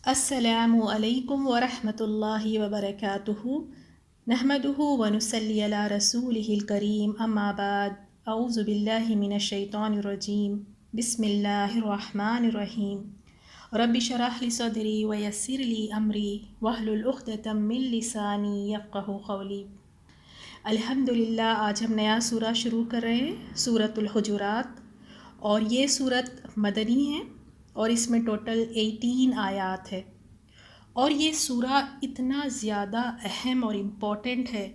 السلام علیکم ورحمۃ اللہ وبرکاتہ نحمده ونصلی علی رسولہ الکریم اما بعد اعوذ باللہ من الشیطان الرجیم بسم اللہ الرحمن الرحیم رب اشرح لی صدری ویسر لی امری واحلل عقدۃ من لسانی یفقہوا قولی۔ الحمدللہ آج ہم نیا سورہ شروع کر رہے ہیں، سورۃ الحجرات، اور یہ سورت مدنی ہے اور اس میں ٹوٹل 18 آیات ہے۔ اور یہ سورہ اتنا زیادہ اہم اور امپورٹنٹ ہے،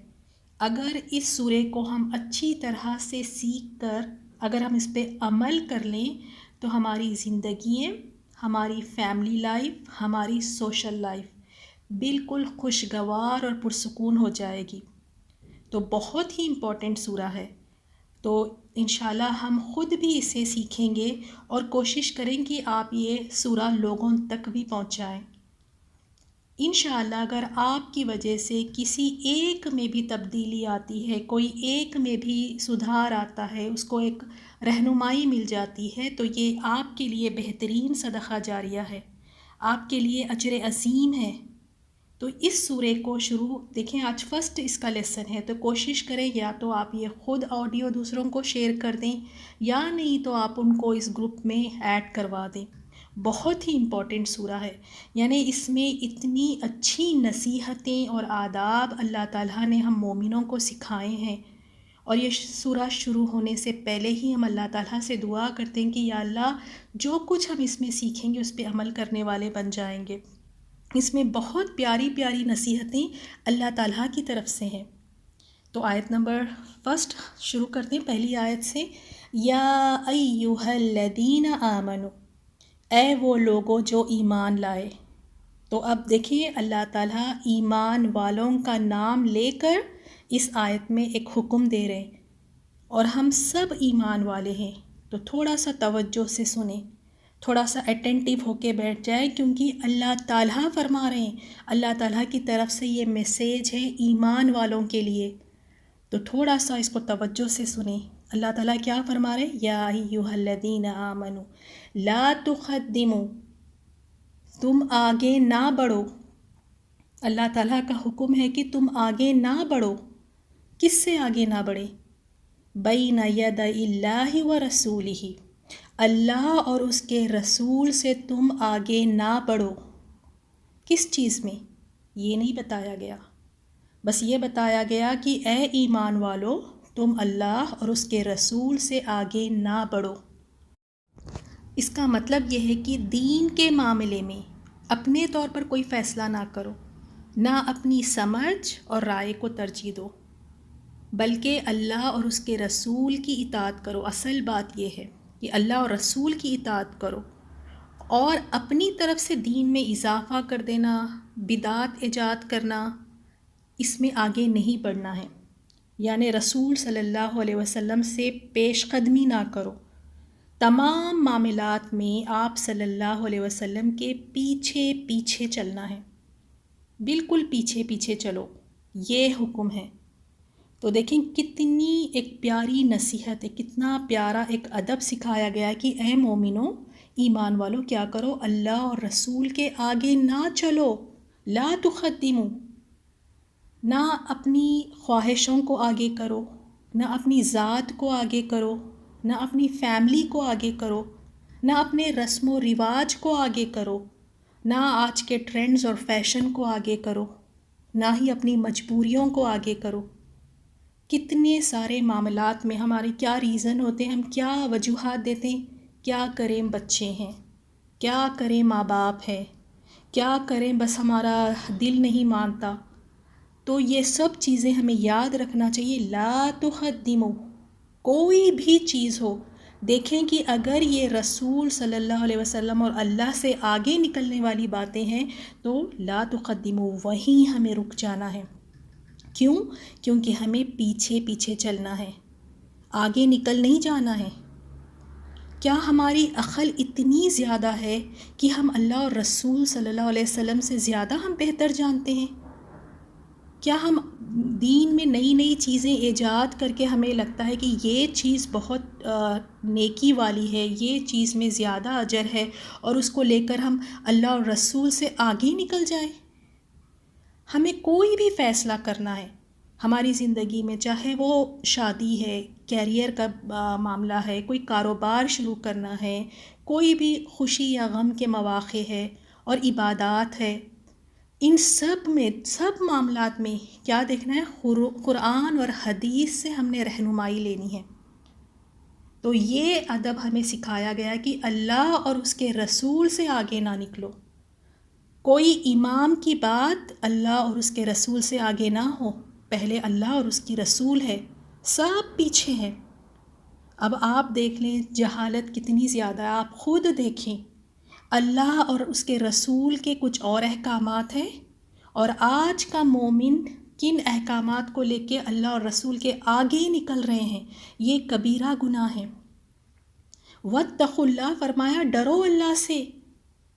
اگر اس سورے کو ہم اچھی طرح سے سیکھ کر اگر ہم اس پہ عمل کر لیں تو ہماری زندگییں، ہماری فیملی لائف، ہماری سوشل لائف بالکل خوشگوار اور پرسکون ہو جائے گی۔ تو بہت ہی امپورٹنٹ سورہ ہے، تو انشاءاللہ ہم خود بھی اسے سیکھیں گے اور کوشش کریں کہ آپ یہ سورہ لوگوں تک بھی پہنچائیں۔ انشاءاللہ اگر آپ کی وجہ سے کسی ایک میں بھی تبدیلی آتی ہے، کوئی ایک میں بھی سدھار آتا ہے، اس کو ایک رہنمائی مل جاتی ہے، تو یہ آپ کے لیے بہترین صدقہ جاریہ ہے، آپ کے لیے اجر عظیم ہے۔ تو اس سورے کو دیکھیں آج فرسٹ اس کا لیسن ہے، تو کوشش کریں یا تو آپ یہ خود آڈیو دوسروں کو شیئر کر دیں یا نہیں تو آپ ان کو اس گروپ میں ایڈ کروا دیں۔ بہت ہی امپورٹنٹ سورہ ہے، یعنی اس میں اتنی اچھی نصیحتیں اور آداب اللہ تعالیٰ نے ہم مومنوں کو سکھائے ہیں۔ اور یہ سورہ شروع ہونے سے پہلے ہی ہم اللہ تعالیٰ سے دعا کرتے ہیں کہ یا اللہ جو کچھ ہم اس میں سیکھیں گے اس پہ عمل کرنے والے بن جائیں گے۔ اس میں بہت پیاری پیاری نصیحتیں اللہ تعالیٰ کی طرف سے ہیں۔ تو آیت نمبر فرسٹ شروع کرتے ہیں، پہلی آیت سے، یا ایہا الذین آمنوا، اے وہ لوگوں جو ایمان لائے۔ تو اب دیکھیں اللہ تعالیٰ ایمان والوں کا نام لے کر اس آیت میں ایک حکم دے رہے ہیں، اور ہم سب ایمان والے ہیں، تو تھوڑا سا توجہ سے سنیں، تھوڑا سا اٹینٹیو ہو کے بیٹھ جائے، کیونکہ اللہ تعالیٰ فرما رہے ہیں، اللہ تعالیٰ کی طرف سے یہ میسیج ہے ایمان والوں کے لیے، تو تھوڑا سا اس کو توجہ سے سنیں۔ اللہ تعالیٰ کیا فرما رہے ہیں؟ یا ایھا الذین آمنوا لا تقدموا، تم آگے نہ بڑھو۔ اللہ تعالیٰ کا حکم ہے کہ تم آگے نہ بڑھو۔ کس سے آگے نہ بڑھے؟ بین یدی اللہ و رسولہ، اللہ اور اس کے رسول سے تم آگے نہ بڑھو۔ کس چیز میں؟ یہ نہیں بتایا گیا، بس یہ بتایا گیا کہ اے ایمان والو تم اللہ اور اس کے رسول سے آگے نہ بڑھو۔ اس کا مطلب یہ ہے کہ دین کے معاملے میں اپنے طور پر کوئی فیصلہ نہ کرو، نہ اپنی سمجھ اور رائے کو ترجیح دو، بلکہ اللہ اور اس کے رسول کی اطاعت کرو۔ اصل بات یہ ہے کہ اللہ اور رسول کی اطاعت کرو، اور اپنی طرف سے دین میں اضافہ کر دینا، بدعات ایجاد کرنا، اس میں آگے نہیں بڑھنا ہے۔ یعنی رسول صلی اللہ علیہ وسلم سے پیش قدمی نہ کرو، تمام معاملات میں آپ صلی اللہ علیہ وسلم کے پیچھے پیچھے چلنا ہے، بالکل پیچھے پیچھے چلو، یہ حکم ہے۔ تو دیکھیں کتنی ایک پیاری نصیحت ہے، کتنا پیارا ایک ادب سکھایا گیا کہ اے مومنوں، ایمان والو کیا کرو، اللہ اور رسول کے آگے نہ چلو، لا تقدموا، نہ اپنی خواہشوں کو آگے کرو، نہ اپنی ذات کو آگے کرو، نہ اپنی فیملی کو آگے کرو، نہ اپنے رسم و رواج کو آگے کرو، نہ آج کے ٹرینڈز اور فیشن کو آگے کرو، نہ ہی اپنی مجبوریوں کو آگے کرو۔ کتنے سارے معاملات میں ہمارے کیا ریزن ہوتے ہیں، ہم کیا وجوہات دیتے ہیں، کیا کریں بچے ہیں، کیا کریں ماں باپ ہے، کیا کریں بس ہمارا دل نہیں مانتا۔ تو یہ سب چیزیں ہمیں یاد رکھنا چاہیے، لا تقدموا، کوئی بھی چیز ہو، دیکھیں کہ اگر یہ رسول صلی اللہ علیہ وسلم اور اللہ سے آگے نکلنے والی باتیں ہیں تو لا تقدموا، وہیں ہمیں رک جانا ہے۔ کیوں؟ کیونکہ ہمیں پیچھے پیچھے چلنا ہے، آگے نکل نہیں جانا ہے۔ کیا ہماری عقل اتنی زیادہ ہے کہ ہم اللہ اور رسول صلی اللہ علیہ وسلم سے زیادہ ہم بہتر جانتے ہیں؟ کیا ہم دین میں نئی نئی چیزیں ایجاد کر کے ہمیں لگتا ہے کہ یہ چیز بہت نیکی والی ہے، یہ چیز میں زیادہ اجر ہے، اور اس کو لے کر ہم اللہ اور رسول سے آگے نکل جائیں؟ ہمیں کوئی بھی فیصلہ کرنا ہے ہماری زندگی میں، چاہے وہ شادی ہے، کیریئر کا معاملہ ہے، کوئی کاروبار شروع کرنا ہے، کوئی بھی خوشی یا غم کے مواقع ہے، اور عبادات ہے، ان سب میں، سب معاملات میں کیا دیکھنا ہے؟ قرآن اور حدیث سے ہم نے رہنمائی لینی ہے۔ تو یہ ادب ہمیں سکھایا گیا کہ اللہ اور اس کے رسول سے آگے نہ نکلو، کوئی امام کی بات اللہ اور اس کے رسول سے آگے نہ ہو، پہلے اللہ اور اس کی رسول ہے، سب پیچھے ہیں۔ اب آپ دیکھ لیں جہالت کتنی زیادہ ہے، آپ خود دیکھیں، اللہ اور اس کے رسول کے کچھ اور احکامات ہیں، اور آج کا مومن کن احکامات کو لے کے اللہ اور رسول کے آگے نکل رہے ہیں۔ یہ کبیرہ گناہ ہے۔ واتقوا اللہ، فرمایا ڈرو اللہ سے،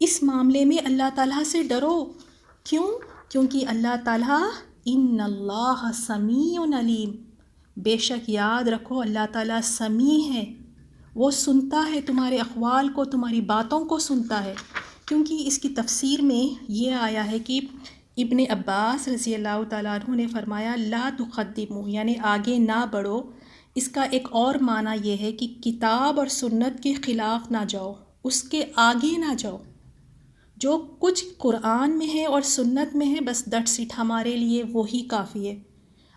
اس معاملے میں اللہ تعالیٰ سے ڈرو۔ کیوں؟ کیونکہ اللہ تعالیٰ ان اللہ سمیع علیم، بے شک یاد رکھو اللہ تعالیٰ سمیع ہے، وہ سنتا ہے تمہارے اقوال کو، تمہاری باتوں کو سنتا ہے۔ کیونکہ اس کی تفسیر میں یہ آیا ہے کہ ابن عباس رضی اللہ تعالیٰ عنہ نے فرمایا لا تقدموا، یعنی آگے نہ بڑھو۔ اس کا ایک اور معنی یہ ہے کہ کتاب اور سنت کے خلاف نہ جاؤ، اس کے آگے نہ جاؤ۔ جو کچھ قرآن میں ہے اور سنت میں ہے، بس دیٹس اٹ، ہمارے لیے وہی کافی ہے۔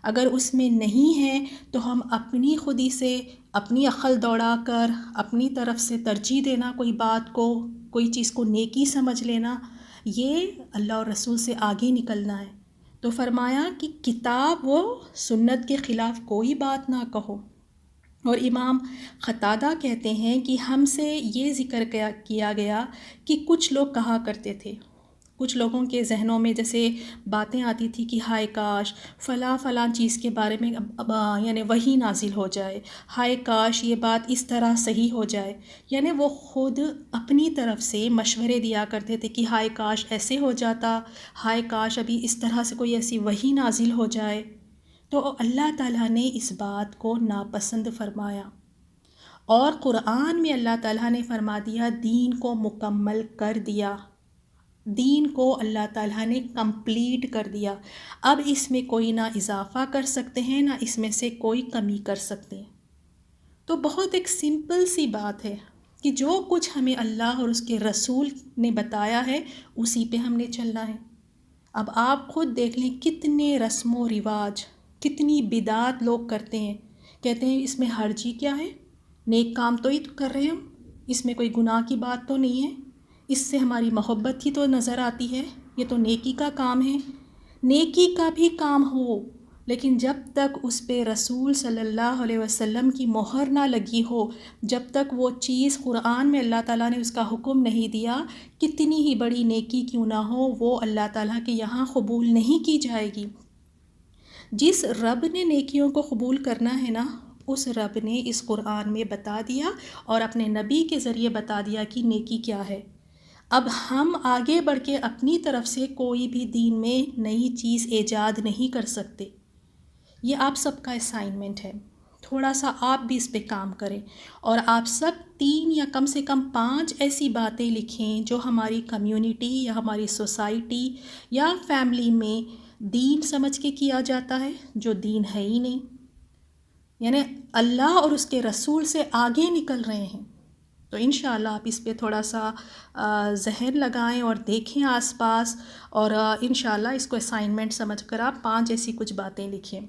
اگر اس میں نہیں ہے تو ہم اپنی خودی سے، اپنی عقل دوڑا کر، اپنی طرف سے ترجیح دینا کوئی بات کو، کوئی چیز کو نیکی سمجھ لینا، یہ اللہ اور رسول سے آگے نکلنا ہے۔ تو فرمایا کہ کتاب و سنت کے خلاف کوئی بات نہ کہو۔ اور امام قتادہ کہتے ہیں کہ ہم سے یہ ذکر کیا گیا کہ کچھ لوگ کہا کرتے تھے، کچھ لوگوں کے ذہنوں میں جیسے باتیں آتی تھی کہ ہائے کاش فلاں فلاں چیز کے بارے میں یعنی وحی نازل ہو جائے، ہائے کاش یہ بات اس طرح صحیح ہو جائے، یعنی وہ خود اپنی طرف سے مشورے دیا کرتے تھے کہ ہائے کاش ایسے ہو جاتا، ہائے کاش ابھی اس طرح سے کوئی ایسی وحی نازل ہو جائے۔ تو اللہ تعالیٰ نے اس بات کو ناپسند فرمایا، اور قرآن میں اللہ تعالیٰ نے فرما دیا دین کو مکمل کر دیا، دین کو اللہ تعالیٰ نے کمپلیٹ کر دیا۔ اب اس میں کوئی نہ اضافہ کر سکتے ہیں، نہ اس میں سے کوئی کمی کر سکتے ہیں۔ تو بہت ایک سمپل سی بات ہے کہ جو کچھ ہمیں اللہ اور اس کے رسول نے بتایا ہے اسی پہ ہم نے چلنا ہے۔ اب آپ خود دیکھ لیں کتنے رسم و رواج، کتنی بدعات لوگ کرتے ہیں، کہتے ہیں اس میں حرجی کیا ہے، نیک کام تو ہی تو کر رہے ہیں ہم، اس میں کوئی گناہ کی بات تو نہیں ہے، اس سے ہماری محبت ہی تو نظر آتی ہے، یہ تو نیکی کا کام ہے۔ نیکی کا بھی کام ہو، لیکن جب تک اس پہ رسول صلی اللہ علیہ وسلم کی مہر نہ لگی ہو، جب تک وہ چیز قرآن میں اللہ تعالیٰ نے اس کا حکم نہیں دیا، کتنی ہی بڑی نیکی کیوں نہ ہو، وہ اللہ تعالیٰ کے یہاں قبول نہیں کی جائے گی۔ جس رب نے نیکیوں کو قبول کرنا ہے نا، اس رب نے اس قرآن میں بتا دیا اور اپنے نبی کے ذریعے بتا دیا کہ نیکی کیا ہے۔ اب ہم آگے بڑھ کے اپنی طرف سے کوئی بھی دین میں نئی چیز ایجاد نہیں کر سکتے۔ یہ آپ سب کا اسائنمنٹ ہے، تھوڑا سا آپ بھی اس پہ کام کریں، اور آپ سب 3 یا کم سے کم 5 ایسی باتیں لکھیں جو ہماری کمیونٹی یا ہماری سوسائٹی یا فیملی میں دین سمجھ کے کیا جاتا ہے، جو دین ہے ہی نہیں، یعنی اللہ اور اس کے رسول سے آگے نکل رہے ہیں۔ تو انشاءاللہ آپ اس پہ تھوڑا سا ذہن لگائیں اور دیکھیں آس پاس، اور انشاءاللہ اس کو اسائنمنٹ سمجھ کر آپ 5 ایسی کچھ باتیں لکھیں۔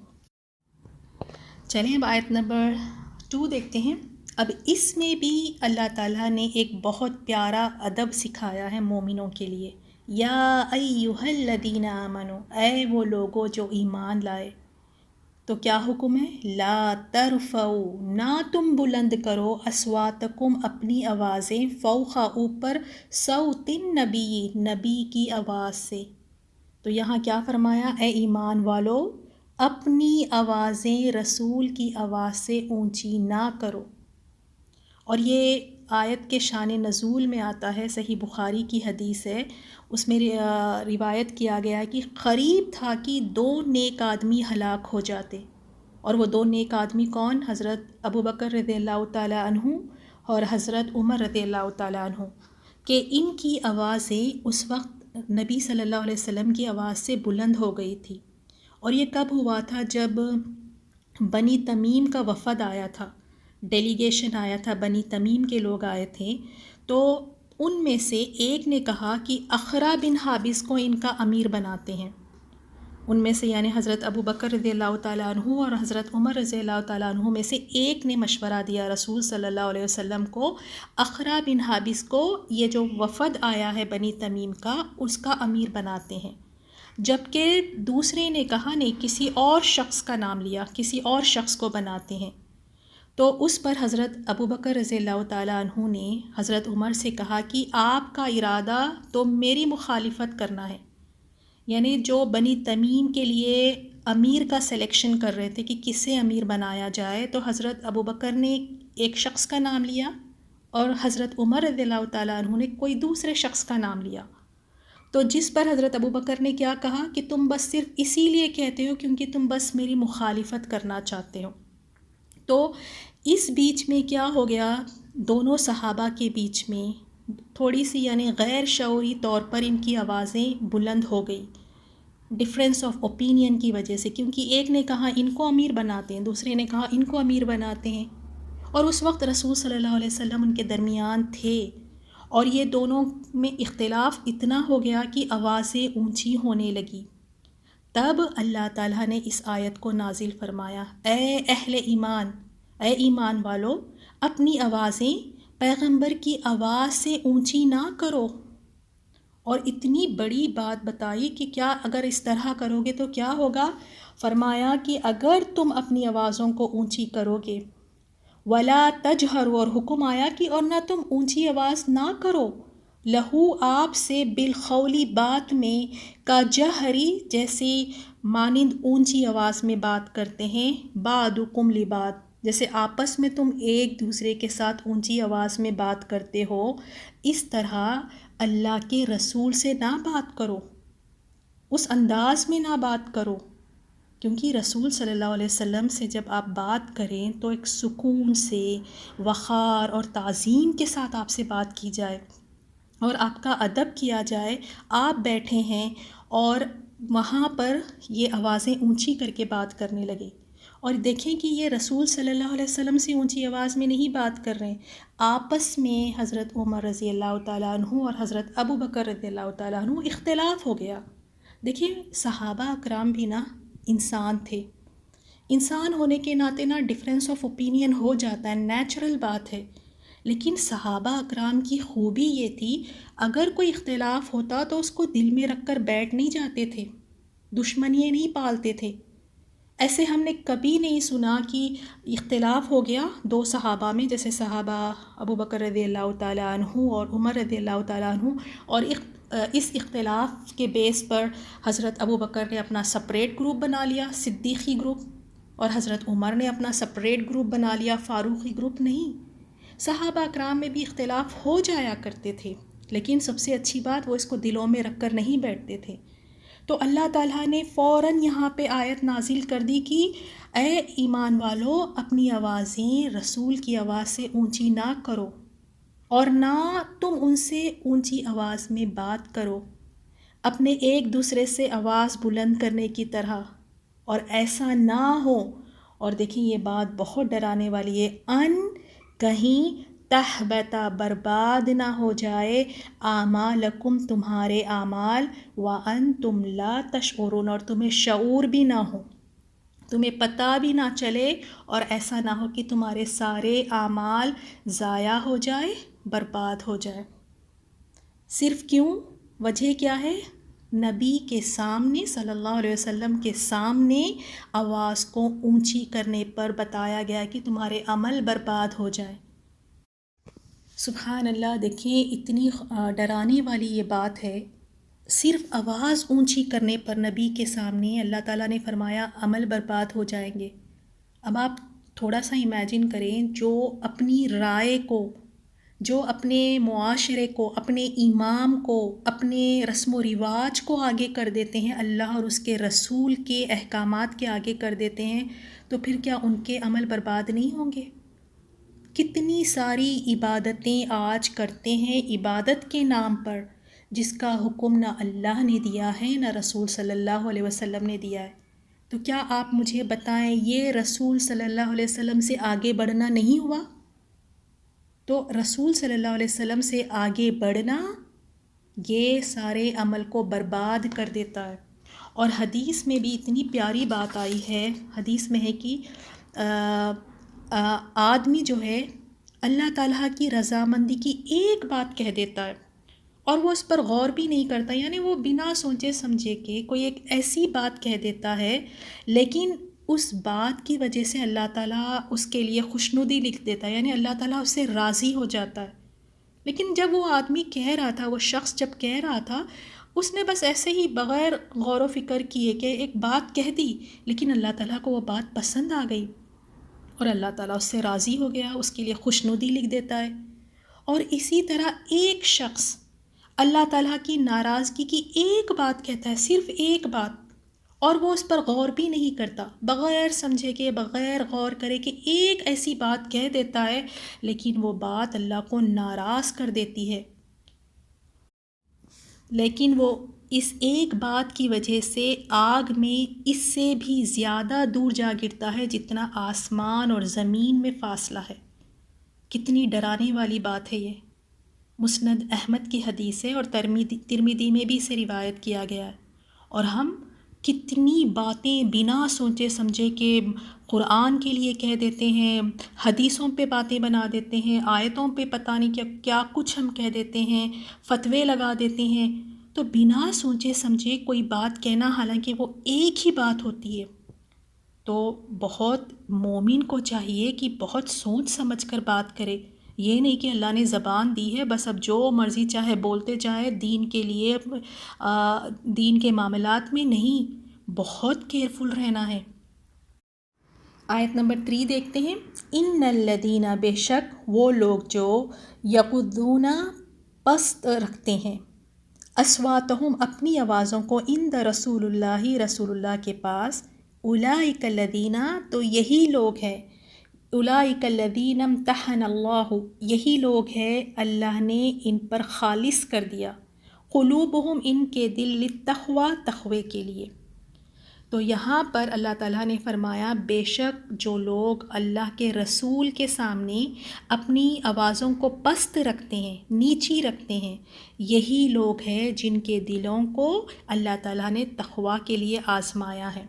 چلیں اب آیت نمبر 2 دیکھتے ہیں۔ اب اس میں بھی اللہ تعالیٰ نے ایک بہت پیارا ادب سکھایا ہے مومنوں کے لیے۔ یا ایھا الذین آمنوا، اے وہ لوگو جو ایمان لائے، تو کیا حکم ہے؟ لا ترفعوا، نہ تم بلند کرو، اصواتکم اپنی آوازیں، فوق اوپر، صوت النبی، نبی کی آواز سے۔ تو یہاں کیا فرمایا؟ اے ایمان والو، اپنی آوازیں رسول کی آواز سے اونچی نہ کرو۔ اور یہ آیت کے شان نزول میں آتا ہے، صحیح بخاری کی حدیث ہے، اس میں روایت کیا گیا ہے کہ قریب تھا کہ 2 نیک آدمی ہلاک ہو جاتے، اور وہ 2 نیک آدمی کون؟ حضرت ابوبکر رضی اللہ تعالیٰ عنہ اور حضرت عمر رضی اللہ تعالیٰ عنہ، کہ ان کی آوازیں اس وقت نبی صلی اللہ علیہ وسلم کی آواز سے بلند ہو گئی تھی۔ اور یہ کب ہوا تھا؟ جب بنی تمیم کا وفد آیا تھا، ڈیلیگیشن آیا تھا، بنی تمیم کے لوگ آئے تھے، تو ان میں سے ایک نے کہا کہ اخرا بن حابس کو ان کا امیر بناتے ہیں۔ ان میں سے یعنی حضرت ابوبکر رضی اللہ تعالیٰ عنہ اور حضرت عمر رضی اللہ تعالیٰ عنہ میں سے ایک نے مشورہ دیا رسول صلی اللہ علیہ وسلم کو، اخرا بن حابس کو یہ جو وفد آیا ہے بنی تمیم کا، اس کا امیر بناتے ہیں۔ جبکہ دوسرے نے کہا نہیں، کسی اور شخص کا نام لیا، کسی اور شخص کو بناتے ہیں۔ تو اس پر حضرت ابوبکر رضی اللہ تعالیٰ عنہ نے حضرت عمر سے کہا کہ آپ کا ارادہ تو میری مخالفت کرنا ہے، یعنی جو بنی تمیم کے لیے امیر کا سلیکشن کر رہے تھے کہ کسے امیر بنایا جائے، تو حضرت ابوبکر نے ایک شخص کا نام لیا اور حضرت عمر رضی اللہ تعالیٰ عنہ نے کوئی دوسرے شخص کا نام لیا۔ تو جس پر حضرت ابوبکر نے کیا کہا کہ تم بس صرف اسی لیے کہتے ہو کیونکہ تم بس میری مخالفت کرنا چاہتے ہو۔ تو اس بیچ میں کیا ہو گیا، دونوں صحابہ کے بیچ میں تھوڑی سی یعنی غیر شعوری طور پر ان کی آوازیں بلند ہو گئی، ڈفرینس آف اوپینین کی وجہ سے، کیونکہ ایک نے کہا ان کو امیر بناتے ہیں، دوسرے نے کہا ان کو امیر بناتے ہیں، اور اس وقت رسول صلی اللہ علیہ وسلم ان کے درمیان تھے، اور یہ دونوں میں اختلاف اتنا ہو گیا کہ آوازیں اونچی ہونے لگی۔ تب اللہ تعالیٰ نے اس آیت کو نازل فرمایا، اے اہل ایمان، اے ایمان والو، اپنی آوازیں پیغمبر کی آواز سے اونچی نہ کرو۔ اور اتنی بڑی بات بتائی کہ کیا اگر اس طرح کرو گے تو کیا ہوگا؟ فرمایا کہ اگر تم اپنی آوازوں کو اونچی کرو گے، ولا تجہروا، اور حکم آیا کہ اور نہ تم اونچی آواز نہ کرو، لہو آپ سے، بالقولی بات میں، کا جہری جیسی مانند اونچی آواز میں بات کرتے ہیں، بعضکم لبعض، جیسے آپس میں تم ایک دوسرے کے ساتھ اونچی آواز میں بات کرتے ہو، اس طرح اللہ کے رسول سے نہ بات کرو، اس انداز میں نہ بات کرو، کیونکہ رسول صلی اللہ علیہ وسلم سے جب آپ بات کریں تو ایک سکون سے، وقار اور تعظیم کے ساتھ آپ سے بات کی جائے اور آپ کا ادب کیا جائے۔ آپ بیٹھے ہیں اور وہاں پر یہ آوازیں اونچی کر کے بات کرنے لگے، اور دیکھیں کہ یہ رسول صلی اللہ علیہ وسلم سے اونچی آواز میں نہیں بات کر رہے ہیں، آپس میں حضرت عمر رضی اللہ تعالیٰ عنہ اور حضرت ابوبکر رضی اللہ تعالیٰ عنہ اختلاف ہو گیا۔ دیکھیں صحابہ اکرام بھی نا انسان تھے، انسان ہونے کے ناطے نا ڈفرینس آف اوپینین ہو جاتا ہے، نیچرل بات ہے، لیکن صحابہ اکرام کی خوبی یہ تھی، اگر کوئی اختلاف ہوتا تو اس کو دل میں رکھ کر بیٹھ نہیں جاتے تھے، دشمنیاں نہیں پالتے تھے۔ ایسے ہم نے کبھی نہیں سنا کہ اختلاف ہو گیا 2 صحابہ میں، جیسے صحابہ ابوبکر رضی اللہ تعالیٰ عنہ اور عمر رضی اللہ تعالیٰ عنہ، اور اس اختلاف کے بیس پر حضرت ابوبکر نے اپنا سپریٹ گروپ بنا لیا، صدیقی گروپ، اور حضرت عمر نے اپنا سپریٹ گروپ بنا لیا، فاروقی گروپ۔ نہیں، صحابہ اکرام میں بھی اختلاف ہو جایا کرتے تھے، لیکن سب سے اچھی بات وہ اس کو دلوں میں رکھ کر نہیں بیٹھتے تھے۔ تو اللہ تعالیٰ نے فوراً یہاں پہ آیت نازل کر دی کہ اے ایمان والو، اپنی آوازیں رسول کی آواز سے اونچی نہ کرو، اور نہ تم ان سے اونچی آواز میں بات کرو، اپنے ایک دوسرے سے آواز بلند کرنے کی طرح، اور ایسا نہ ہو، اور دیکھیں یہ بات بہت ڈرانے والی ہے، کہیں تہبتا، برباد نہ ہو جائے، اعمالکم، تمہارے اعمال، وانتم لا تشعرون، اور تمہیں شعور بھی نہ ہو، تمہیں پتہ بھی نہ چلے، اور ایسا نہ ہو کہ تمہارے سارے اعمال ضائع ہو جائے، برباد ہو جائے۔ صرف کیوں؟ وجہ کیا ہے؟ نبی کے سامنے، صلی اللہ علیہ وسلم کے سامنے آواز کو اونچی کرنے پر بتایا گیا کہ تمہارے عمل برباد ہو جائیں۔ سبحان اللہ، دیکھیں اتنی ڈرانے والی یہ بات ہے، صرف آواز اونچی کرنے پر نبی کے سامنے اللہ تعالیٰ نے فرمایا عمل برباد ہو جائیں گے۔ اب آپ تھوڑا سا امیجن کریں، جو اپنی رائے کو جو اپنے معاشرے کو، اپنے امام کو، اپنے رسم و رواج کو آگے کر دیتے ہیں، اللہ اور اس کے رسول کے احکامات کے آگے کر دیتے ہیں، تو پھر کیا ان کے عمل برباد نہیں ہوں گے؟ کتنی ساری عبادتیں آج کرتے ہیں عبادت کے نام پر، جس کا حکم نہ اللہ نے دیا ہے نہ رسول صلی اللہ علیہ وسلم نے دیا ہے۔ تو کیا آپ مجھے بتائیں، یہ رسول صلی اللہ علیہ وسلم سے آگے بڑھنا نہیں ہوا؟ تو رسول صلی اللہ علیہ وسلم سے آگے بڑھنا یہ سارے عمل کو برباد کر دیتا ہے۔ اور حدیث میں بھی اتنی پیاری بات آئی ہے، حدیث میں ہے کہ آدمی جو ہے اللہ تعالیٰ کی رضامندی کی ایک بات کہہ دیتا ہے اور وہ اس پر غور بھی نہیں کرتا، یعنی وہ بنا سوچے سمجھے کے کوئی ایک ایسی بات کہہ دیتا ہے، لیکن اس بات کی وجہ سے اللہ تعالیٰ اس کے لیے خوشنودی لکھ دیتا ہے، یعنی اللہ تعالیٰ اس سے راضی ہو جاتا ہے۔ لیکن جب وہ آدمی کہہ رہا تھا، وہ شخص جب کہہ رہا تھا، اس نے بس ایسے ہی بغیر غور و فکر کیے کہ ایک بات کہہ دی، لیکن اللہ تعالیٰ کو وہ بات پسند آ گئی اور اللہ تعالیٰ اس سے راضی ہو گیا، اس کے لیے خوشنودی لکھ دیتا ہے۔ اور اسی طرح ایک شخص اللہ تعالیٰ کی ناراضگی کی ایک بات کہتا ہے، صرف ایک بات، اور وہ اس پر غور بھی نہیں کرتا، بغیر سمجھے کہ، بغیر غور کرے کہ ایک ایسی بات کہہ دیتا ہے، لیکن وہ بات اللہ کو ناراض کر دیتی ہے، لیکن وہ اس ایک بات کی وجہ سے آگ میں اس سے بھی زیادہ دور جا گرتا ہے جتنا آسمان اور زمین میں فاصلہ ہے۔ کتنی ڈرانے والی بات ہے یہ۔ مسند احمد کی حدیث ہے اور ترمذی میں بھی اسے روایت کیا گیا ہے۔ اور ہم کتنی باتیں بنا سوچے سمجھے کہ قرآن کے لیے کہہ دیتے ہیں، حدیثوں پہ باتیں بنا دیتے ہیں، آیتوں پہ پتہ نہیں کیا کچھ ہم کہہ دیتے ہیں، فتوے لگا دیتے ہیں۔ تو بنا سوچے سمجھے کوئی بات کہنا، حالانکہ وہ ایک ہی بات ہوتی ہے، تو بہت مومن کو چاہیے کہ بہت سوچ سمجھ کر بات کرے۔ یہ نہیں کہ اللہ نے زبان دی ہے بس اب جو مرضی چاہے بولتے جائے، دین کے لیے، دین کے معاملات میں نہیں، بہت کیئرفل رہنا ہے۔ آیت نمبر 3 دیکھتے ہیں۔ ان الذین، بے شک وہ لوگ جو یغضون پست رکھتے ہیں، اصواتہم اپنی آوازوں کو، عند رسول اللہ، رسول اللہ کے پاس، اولئک الذین، تو یہی لوگ ہیں، اولئک الذین امتحن اللہ، یہی لوگ ہیں اللہ نے ان پر خالص کر دیا، قلوبہم، ان کے دل، للتقوی، تقوی کے لیے۔ تو یہاں پر اللہ تعالیٰ نے فرمایا بے شک جو لوگ اللہ کے رسول کے سامنے اپنی آوازوں کو پست رکھتے ہیں، نیچی رکھتے ہیں، یہی لوگ ہیں جن کے دلوں کو اللہ تعالیٰ نے تقوی کے لیے آزمایا ہے۔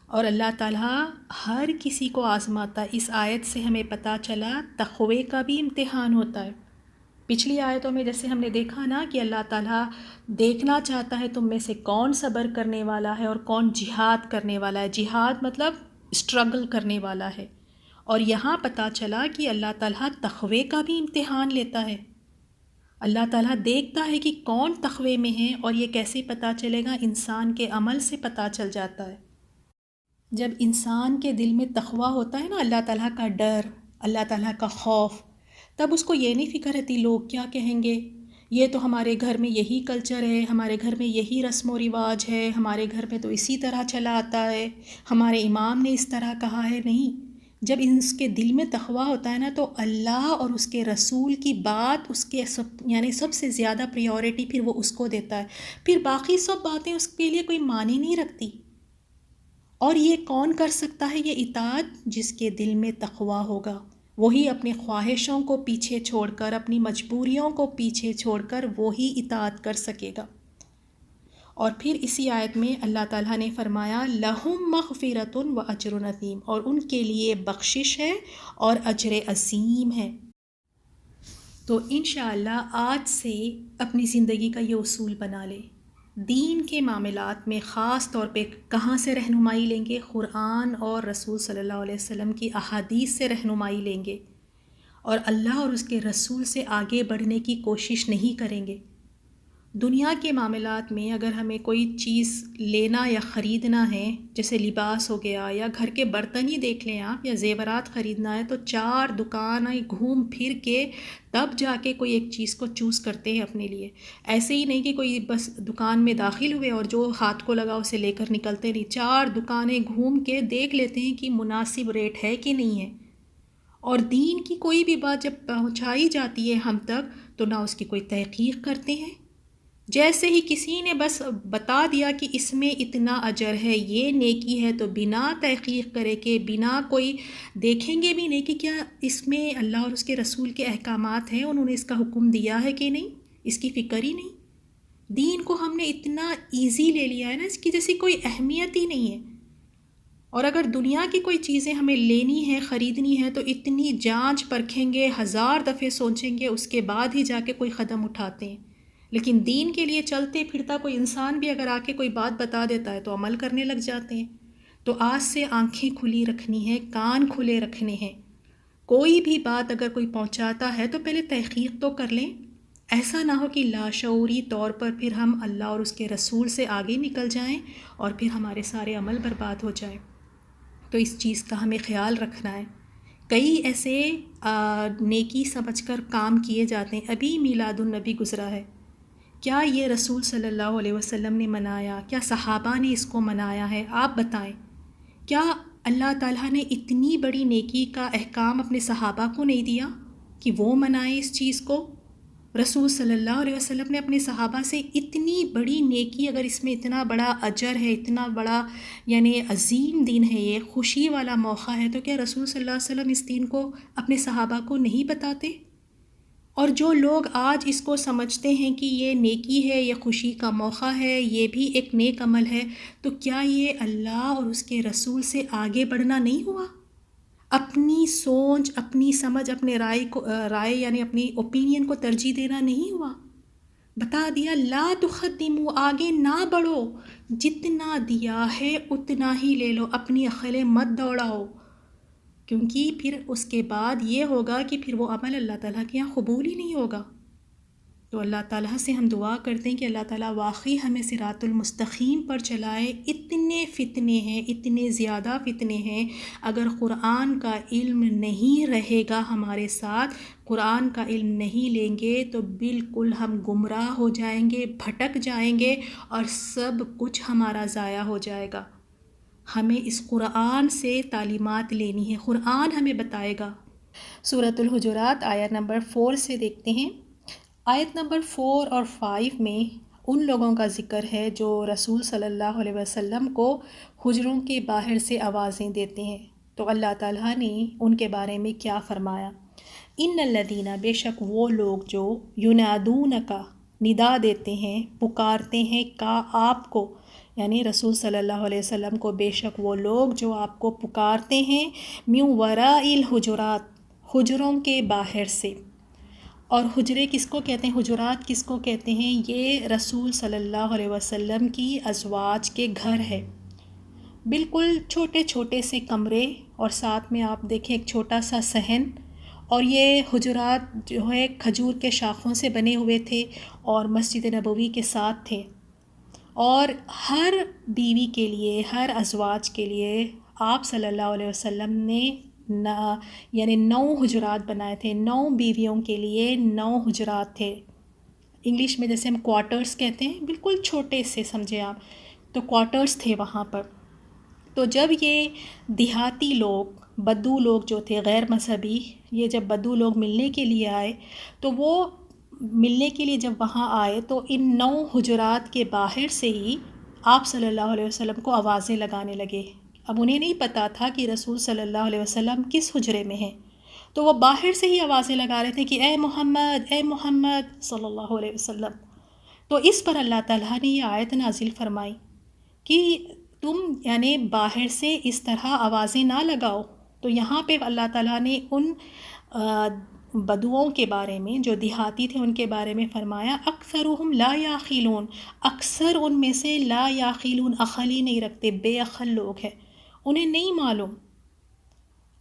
اور اللہ تعالیٰ ہر کسی کو آزماتا ہے۔ اس آیت سے ہمیں پتہ چلا تقوی کا بھی امتحان ہوتا ہے۔ پچھلی آیتوں میں جیسے ہم نے دیکھا نا کہ اللہ تعالیٰ دیکھنا چاہتا ہے تم میں سے کون صبر کرنے والا ہے اور کون جہاد کرنے والا ہے۔ جہاد مطلب اسٹرگل کرنے والا ہے۔ اور یہاں پتہ چلا کہ اللہ تعالیٰ تقوی کا بھی امتحان لیتا ہے۔ اللہ تعالیٰ دیکھتا ہے کہ کون تقوی میں ہے، اور یہ کیسے پتہ چلے گا؟ انسان کے عمل سے پتہ چل جاتا ہے۔ جب انسان کے دل میں تقوی ہوتا ہے نا، اللہ تعالیٰ کا ڈر، اللہ تعالیٰ کا خوف، تب اس کو یہ نہیں فکر رہتی لوگ کیا کہیں گے، یہ تو ہمارے گھر میں یہی کلچر ہے، ہمارے گھر میں یہی رسم و رواج ہے، ہمارے گھر میں تو اسی طرح چلا آتا ہے، ہمارے امام نے اس طرح کہا ہے۔ نہیں، جب اس کے دل میں تقوی ہوتا ہے نا، تو اللہ اور اس کے رسول کی بات اس کے یعنی سب سے زیادہ پریورٹی پھر وہ اس کو دیتا ہے، پھر باقی سب باتیں اس کے لیے کوئی معنی نہیں رکھتی۔ اور یہ کون کر سکتا ہے یہ اطاعت؟ جس کے دل میں تقوی ہوگا، وہی اپنی خواہشوں کو پیچھے چھوڑ کر، اپنی مجبوریوں کو پیچھے چھوڑ کر وہی اطاعت کر سکے گا۔ اور پھر اسی آیت میں اللہ تعالیٰ نے فرمایا لَهُم مَغْفِرَةٌ وَأَجْرٌ عَظِيمٌ، اور ان کے لیے بخشش ہے اور اجر عظیم ہے۔ تو انشاءاللہ آج سے اپنی زندگی کا یہ اصول بنا لے، دین کے معاملات میں خاص طور پہ کہاں سے رہنمائی لیں گے؟ قرآن اور رسول صلی اللہ علیہ وسلم کی احادیث سے رہنمائی لیں گے، اور اللہ اور اس کے رسول سے آگے بڑھنے کی کوشش نہیں کریں گے۔ دنیا کے معاملات میں اگر ہمیں کوئی چیز لینا یا خریدنا ہے، جیسے لباس ہو گیا یا گھر کے برتن ہی دیکھ لیں آپ، یا زیورات خریدنا ہے، تو 4 دکانیں گھوم پھر کے تب جا کے کوئی ایک چیز کو چوز کرتے ہیں اپنے لیے۔ ایسے ہی نہیں کہ کوئی بس دکان میں داخل ہوئے اور جو ہاتھ کو لگا اسے لے کر نکلتے نہیں، 4 دکانیں گھوم کے دیکھ لیتے ہیں کہ مناسب ریٹ ہے کہ نہیں ہے۔ اور دین کی کوئی بھی بات جب پہنچائی جاتی ہے ہم تک تو نہ اس کی کوئی تحقیق کرتے ہیں۔ جیسے ہی کسی نے بس بتا دیا کہ اس میں اتنا اجر ہے، یہ نیکی ہے، تو بنا تحقیق کرے کہ بنا کوئی دیکھیں گے بھی نہیں کہ کیا اس میں اللہ اور اس کے رسول کے احکامات ہیں، انہوں نے اس کا حکم دیا ہے کہ نہیں، اس کی فکر ہی نہیں۔ دین کو ہم نے اتنا ایزی لے لیا ہے نا، اس کی جیسی کوئی اہمیت ہی نہیں ہے۔ اور اگر دنیا کی کوئی چیزیں ہمیں لینی ہے، خریدنی ہے، تو اتنی جانچ پرکھیں گے، 1000 دفعے سوچیں گے، اس کے بعد ہی جا کے کوئی قدم اٹھاتے ہیں۔ لیکن دین کے لیے چلتے پھرتا کوئی انسان بھی اگر آ کے کوئی بات بتا دیتا ہے تو عمل کرنے لگ جاتے ہیں۔ تو آج سے آنکھیں کھلی رکھنی ہے، کان کھلے رکھنے ہیں۔ کوئی بھی بات اگر کوئی پہنچاتا ہے تو پہلے تحقیق تو کر لیں، ایسا نہ ہو کہ لاشعوری طور پر پھر ہم اللہ اور اس کے رسول سے آگے نکل جائیں اور پھر ہمارے سارے عمل برباد ہو جائیں۔ تو اس چیز کا ہمیں خیال رکھنا ہے۔ کئی ایسے نیکی سمجھ کر کام کیے جاتے ہیں۔ ابھی میلاد النبی گزرا ہے، کیا یہ رسول صلی اللہ علیہ وسلم نے منایا؟ کیا صحابہ نے اس کو منایا ہے؟ آپ بتائیں، کیا اللہ تعالیٰ نے اتنی بڑی نیکی کا احکام اپنے صحابہ کو نہیں دیا کہ وہ منائیں اس چیز کو؟ رسول صلی اللہ علیہ وسلم نے اپنے صحابہ سے اتنی بڑی نیکی، اگر اس میں اتنا بڑا اجر ہے، اتنا بڑا یعنی عظیم دن ہے، یہ خوشی والا موقع ہے، تو کیا رسول صلی اللہ علیہ وسلم اس دن کو اپنے صحابہ کو نہیں بتاتے؟ اور جو لوگ آج اس کو سمجھتے ہیں کہ یہ نیکی ہے، یہ خوشی کا موقع ہے، یہ بھی ایک نیک عمل ہے، تو کیا یہ اللہ اور اس کے رسول سے آگے بڑھنا نہیں ہوا؟ اپنی سوچ، اپنی سمجھ، اپنے رائے یعنی اپنی اوپینین کو ترجیح دینا نہیں ہوا؟ بتا دیا لا تقدموا، آگے نہ بڑھو، جتنا دیا ہے اتنا ہی لے لو، اپنی عقلیں مت دوڑاؤ، کیونکہ پھر اس کے بعد یہ ہوگا کہ پھر وہ عمل اللہ تعالیٰ کے یہاں قبول ہی نہیں ہوگا۔ تو اللہ تعالیٰ سے ہم دعا کرتے ہیں کہ اللہ تعالیٰ واقعی ہمیں صراط المستقیم پر چلائے۔ اتنے فتنے ہیں، اتنے زیادہ فتنے ہیں، اگر قرآن کا علم نہیں رہے گا ہمارے ساتھ، قرآن کا علم نہیں لیں گے تو بالکل ہم گمراہ ہو جائیں گے، بھٹک جائیں گے اور سب کچھ ہمارا ضائع ہو جائے گا۔ ہمیں اس قرآن سے تعلیمات لینی ہے، قرآن ہمیں بتائے گا۔ سورۃ الحجرات آیت نمبر 4 سے دیکھتے ہیں۔ آیت نمبر 4 اور 5 میں ان لوگوں کا ذکر ہے جو رسول صلی اللہ علیہ وسلم کو حجروں کے باہر سے آوازیں دیتے ہیں۔ تو اللہ تعالیٰ نے ان کے بارے میں کیا فرمایا؟ ان الذین، بے شک وہ لوگ جو ینادونک، ندا دیتے ہیں، پکارتے ہیں، کا آپ کو، یعنی رسول صلی اللہ علیہ وسلم کو، بے شک وہ لوگ جو آپ کو پکارتے ہیں، من وراء الحجرات، حجروں کے باہر سے۔ اور حجرے کس کو کہتے ہیں، حجرات کس کو کہتے ہیں؟ یہ رسول صلی اللہ علیہ وسلم کی ازواج کے گھر ہے، بالکل چھوٹے چھوٹے سے کمرے، اور ساتھ میں آپ دیکھیں ایک چھوٹا سا صحن، اور یہ حجرات جو ہے کھجور کے شاخوں سے بنے ہوئے تھے اور مسجد نبوی کے ساتھ تھے، اور ہر بیوی کے لیے، ہر ازواج کے لیے آپ صلی اللہ علیہ وسلم نے یعنی 9 حجرات بنائے تھے، 9 بیویوں کے لیے 9 حجرات تھے۔ انگلش میں جیسے ہم کوارٹرز کہتے ہیں، بالکل چھوٹے سے سمجھے آپ، تو کوارٹرز تھے وہاں پر۔ تو جب یہ دیہاتی لوگ، بدو لوگ جو تھے، غیر مذہبی، یہ جب بدو لوگ ملنے کے لیے آئے، تو وہ ملنے کے لیے جب وہاں آئے تو ان 9 حجرات کے باہر سے ہی آپ صلی اللہ علیہ وسلم کو آوازیں لگانے لگے۔ اب انہیں نہیں پتہ تھا کہ رسول صلی اللہ علیہ وسلم کس حجرے میں ہیں، تو وہ باہر سے ہی آوازیں لگا رہے تھے کہ اے محمد، اے محمد صلی اللہ علیہ وسلم۔ تو اس پر اللہ تعالیٰ نے یہ آیت نازل فرمائی کہ تم یعنی باہر سے اس طرح آوازیں نہ لگاؤ۔ تو یہاں پہ اللہ تعالیٰ نے ان بدوؤں کے بارے میں، جو دیہاتی تھے، ان کے بارے میں فرمایا اکثرهم لا یعقلون، اکثر ان میں سے لا یعقلون، عقل ہی نہیں رکھتے، بے عقل لوگ ہیں، انہیں نہیں معلوم۔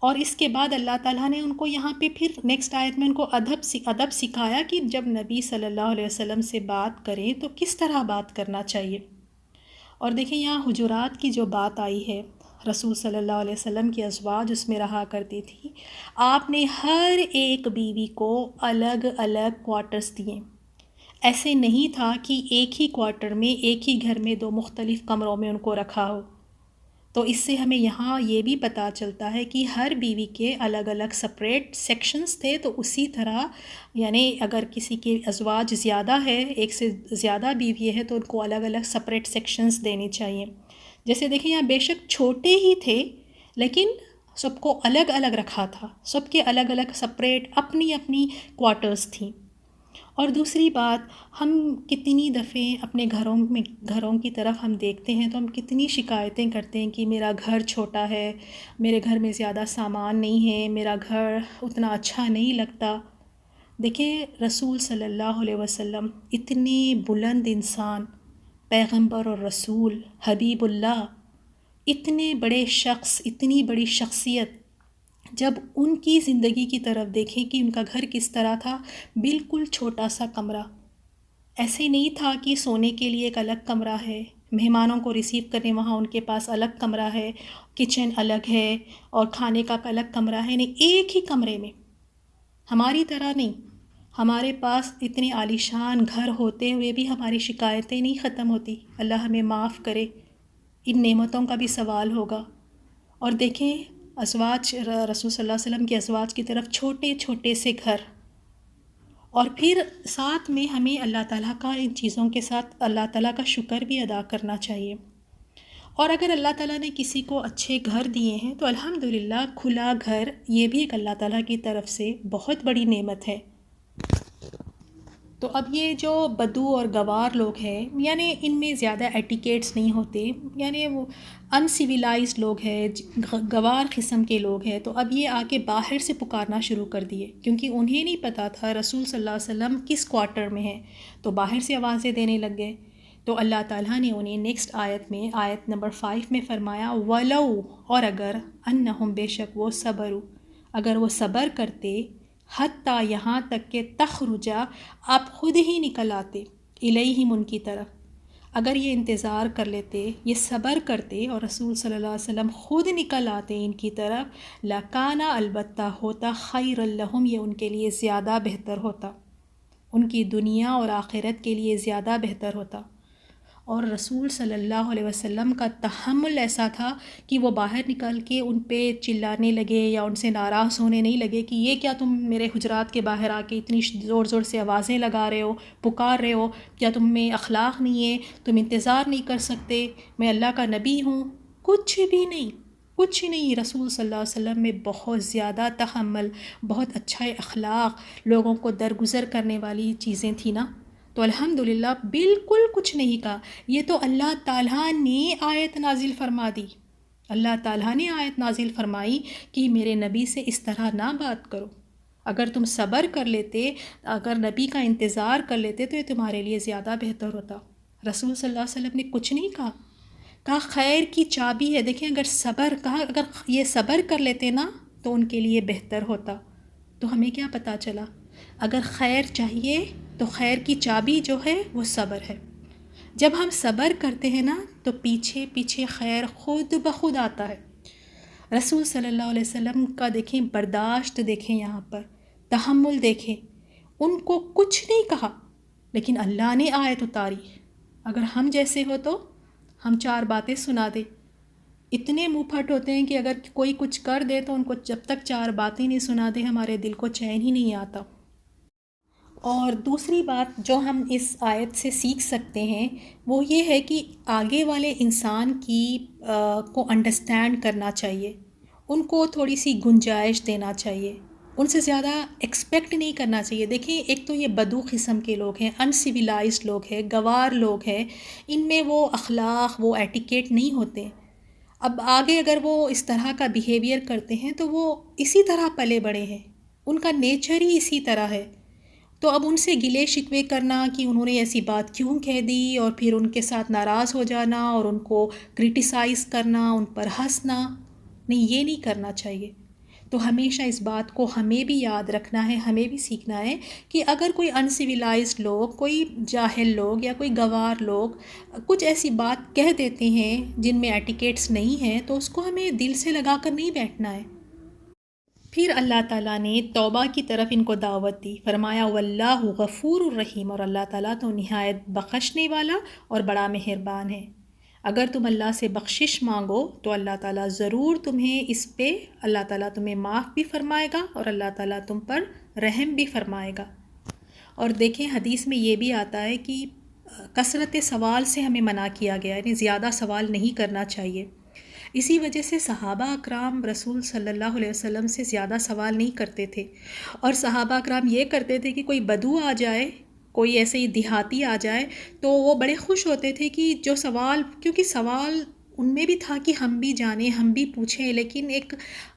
اور اس کے بعد اللہ تعالیٰ نے ان کو یہاں پہ پھر نیکسٹ آیت میں ان کو ادب سکھایا کہ جب نبی صلی اللہ علیہ وسلم سے بات کریں تو کس طرح بات کرنا چاہیے۔ اور دیکھیں یہاں حجرات کی جو بات آئی ہے، رسول صلی اللہ علیہ وسلم کی ازواج اس میں رہا کرتی تھی، آپ نے ہر ایک بیوی کو الگ الگ کوارٹرز دیے۔ ایسے نہیں تھا کہ ایک ہی کوارٹر میں ایک ہی گھر میں دو مختلف کمروں میں ان کو رکھا ہو۔ تو اس سے ہمیں یہاں یہ بھی پتہ چلتا ہے کہ ہر بیوی کے الگ الگ سپریٹ سیکشنز تھے، تو اسی طرح یعنی اگر کسی کے ازواج زیادہ ہے، ایک سے زیادہ بیوی ہے، تو ان کو الگ الگ سپریٹ سیکشنز دینی چاہیے۔ جیسے دیکھیں یہاں بے شک چھوٹے ہی تھے لیکن سب کو الگ الگ رکھا تھا، سب کے الگ الگ سپریٹ اپنی اپنی کوارٹرز تھیں۔ اور دوسری بات، ہم کتنی دفعے اپنے گھروں کی طرف ہم دیکھتے ہیں تو ہم کتنی شکایتیں کرتے ہیں کہ میرا گھر چھوٹا ہے، میرے گھر میں زیادہ سامان نہیں ہے، میرا گھر اتنا اچھا نہیں لگتا۔ دیکھیں رسول صلی اللہ علیہ وسلم اتنے بلند انسان، پیغمبر اور رسول، حبیب اللہ، اتنے بڑے شخص، اتنی بڑی شخصیت، جب ان کی زندگی کی طرف دیکھیں کہ ان کا گھر کس طرح تھا، بالکل چھوٹا سا کمرہ، ایسے نہیں تھا کہ سونے کے لیے ایک الگ کمرہ ہے، مہمانوں کو ریسیو کرنے وہاں ان کے پاس الگ کمرہ ہے، کچن الگ ہے اور کھانے کا الگ کمرہ ہے، نہیں، ایک ہی کمرے میں۔ ہماری طرح نہیں، ہمارے پاس اتنے عالیشان گھر ہوتے ہوئے بھی ہماری شکایتیں نہیں ختم ہوتی، اللہ ہمیں معاف کرے، ان نعمتوں کا بھی سوال ہوگا۔ اور دیکھیں ازواج، رسول صلی اللہ علیہ وسلم کے ازواج کی طرف چھوٹے چھوٹے سے گھر، اور پھر ساتھ میں ہمیں اللہ تعالیٰ کا ان چیزوں کے ساتھ اللہ تعالیٰ کا شکر بھی ادا کرنا چاہیے۔ اور اگر اللہ تعالیٰ نے کسی کو اچھے گھر دیے ہیں تو الحمدللہ کھلا گھر یہ بھی ایک اللہ تعالیٰ کی طرف سے بہت بڑی نعمت ہے۔ تو اب یہ جو بدو اور گوار لوگ ہیں، یعنی ان میں زیادہ ایٹیکیٹس نہیں ہوتے، یعنی وہ ان سویلائزڈ لوگ ہیں، گوار قسم کے لوگ ہیں، تو اب یہ آ کے باہر سے پکارنا شروع کر دیے، کیونکہ انہیں نہیں پتہ تھا رسول صلی اللہ علیہ وسلم کس کوارٹر میں ہیں، تو باہر سے آوازیں دینے لگ گئے۔ تو اللہ تعالیٰ نے انہیں نیکسٹ آیت میں، آیت نمبر 5 میں فرمایا وَلَوْ، اور اگر، انہم، بے شک وہ، صبروا، اگر وہ صبر کرتے، حتیٰ یہاں تک کہ تخرجا، آپ خود ہی نکل آتے، الیہم، ان کی طرف، اگر یہ انتظار کر لیتے، یہ صبر کرتے اور رسول صلی اللہ علیہ وسلم خود نکل آتے ان کی طرف، لَكَانَ، البتہ ہوتا، خَيْرًا لَهُمْ، یہ ان کے لیے زیادہ بہتر ہوتا، ان کی دنیا اور آخرت کے لیے زیادہ بہتر ہوتا۔ اور رسول صلی اللہ علیہ وسلم کا تحمل ایسا تھا کہ وہ باہر نکل کے ان پہ چلانے لگے یا ان سے ناراض ہونے نہیں لگے کہ یہ کیا تم میرے حجرات کے باہر آ کے اتنی زور زور سے آوازیں لگا رہے ہو، پکار رہے ہو، کیا تم میں اخلاق نہیں ہے، تم انتظار نہیں کر سکتے، میں اللہ کا نبی ہوں؟ کچھ بھی نہیں، کچھ نہیں۔ رسول صلی اللہ علیہ وسلم میں بہت زیادہ تحمل، بہت اچھا اخلاق، لوگوں کو درگزر کرنے والی چیزیں تھیں نا۔ تو الحمدللہ بالکل کچھ نہیں کہا، یہ تو اللہ تعالیٰ نے آیت نازل فرما دی، اللہ تعالیٰ نے آیت نازل فرمائی کہ میرے نبی سے اس طرح نہ بات کرو، اگر تم صبر کر لیتے، اگر نبی کا انتظار کر لیتے تو یہ تمہارے لیے زیادہ بہتر ہوتا۔ رسول صلی اللہ علیہ وسلم نے کچھ نہیں کہا خیر کی چابی ہے، دیکھیں اگر صبر کہا، اگر یہ صبر کر لیتے نا تو ان کے لیے بہتر ہوتا۔ تو ہمیں کیا پتہ چلا، اگر خیر چاہیے تو خیر کی چابی جو ہے وہ صبر ہے۔ جب ہم صبر کرتے ہیں نا تو پیچھے پیچھے خیر خود بخود آتا ہے۔ رسول صلی اللہ علیہ وسلم کا دیکھیں برداشت، دیکھیں یہاں پر تحمل، دیکھیں ان کو کچھ نہیں کہا لیکن اللہ نے آیت اتاری۔ اگر ہم جیسے ہو تو ہم 4 باتیں سنا دیں، اتنے منہ پھٹ ہوتے ہیں کہ اگر کوئی کچھ کر دے تو ان کو جب تک 4 باتیں نہیں سنا دے ہمارے دل کو چین ہی نہیں آتا۔ اور دوسری بات جو ہم اس آیت سے سیکھ سکتے ہیں وہ یہ ہے کہ آگے والے انسان کو انڈرسٹینڈ کرنا چاہیے، ان کو تھوڑی سی گنجائش دینا چاہیے، ان سے زیادہ ایکسپیکٹ نہیں کرنا چاہیے۔ دیکھیں ایک تو یہ بدو قسم کے لوگ ہیں، ان سویلائزڈ لوگ ہیں، گوار لوگ ہیں، ان میں وہ اخلاق، وہ ایٹیکیٹ نہیں ہوتے۔ اب آگے اگر وہ اس طرح کا بیہیویئر کرتے ہیں تو وہ اسی طرح پلے بڑے ہیں، ان کا نیچر ہی اسی طرح ہے۔ تو اب ان سے گلے شکوے کرنا کہ انہوں نے ایسی بات کیوں کہہ دی اور پھر ان کے ساتھ ناراض ہو جانا اور ان کو کرٹیسائز کرنا، ان پر ہنسنا، نہیں، یہ نہیں کرنا چاہیے۔ تو ہمیشہ اس بات کو ہمیں بھی یاد رکھنا ہے، ہمیں بھی سیکھنا ہے کہ اگر کوئی انسیویلائزڈ لوگ، کوئی جاہل لوگ یا کوئی گوار لوگ کچھ ایسی بات کہہ دیتے ہیں جن میں ایٹیکیٹس نہیں ہیں، تو اس کو ہمیں دل سے لگا کر نہیں بیٹھنا ہے۔ پھر اللہ تعالیٰ نے توبہ کی طرف ان کو دعوت دی، فرمایا واللہ غفور الرحیم، اور اللہ تعالیٰ تو نہایت بخشنے والا اور بڑا مہربان ہے۔ اگر تم اللہ سے بخشش مانگو تو اللہ تعالیٰ ضرور تمہیں اس پہ، اللہ تعالیٰ تمہیں معاف بھی فرمائے گا اور اللہ تعالیٰ تم پر رحم بھی فرمائے گا۔ اور دیکھیں حدیث میں یہ بھی آتا ہے کہ کثرت سوال سے ہمیں منع کیا گیا ہے، یعنی زیادہ سوال نہیں کرنا چاہیے۔ اسی وجہ سے صحابہ اکرام رسول صلی اللہ علیہ وسلم سے زیادہ سوال نہیں کرتے تھے، اور صحابہ اکرام یہ کرتے تھے کہ کوئی بدو آ جائے، کوئی ایسے ہی دیہاتی آ جائے تو وہ بڑے خوش ہوتے تھے کہ جو سوال، کیونکہ سوال ان میں بھی تھا کہ ہم بھی جانیں، ہم بھی پوچھیں، لیکن ایک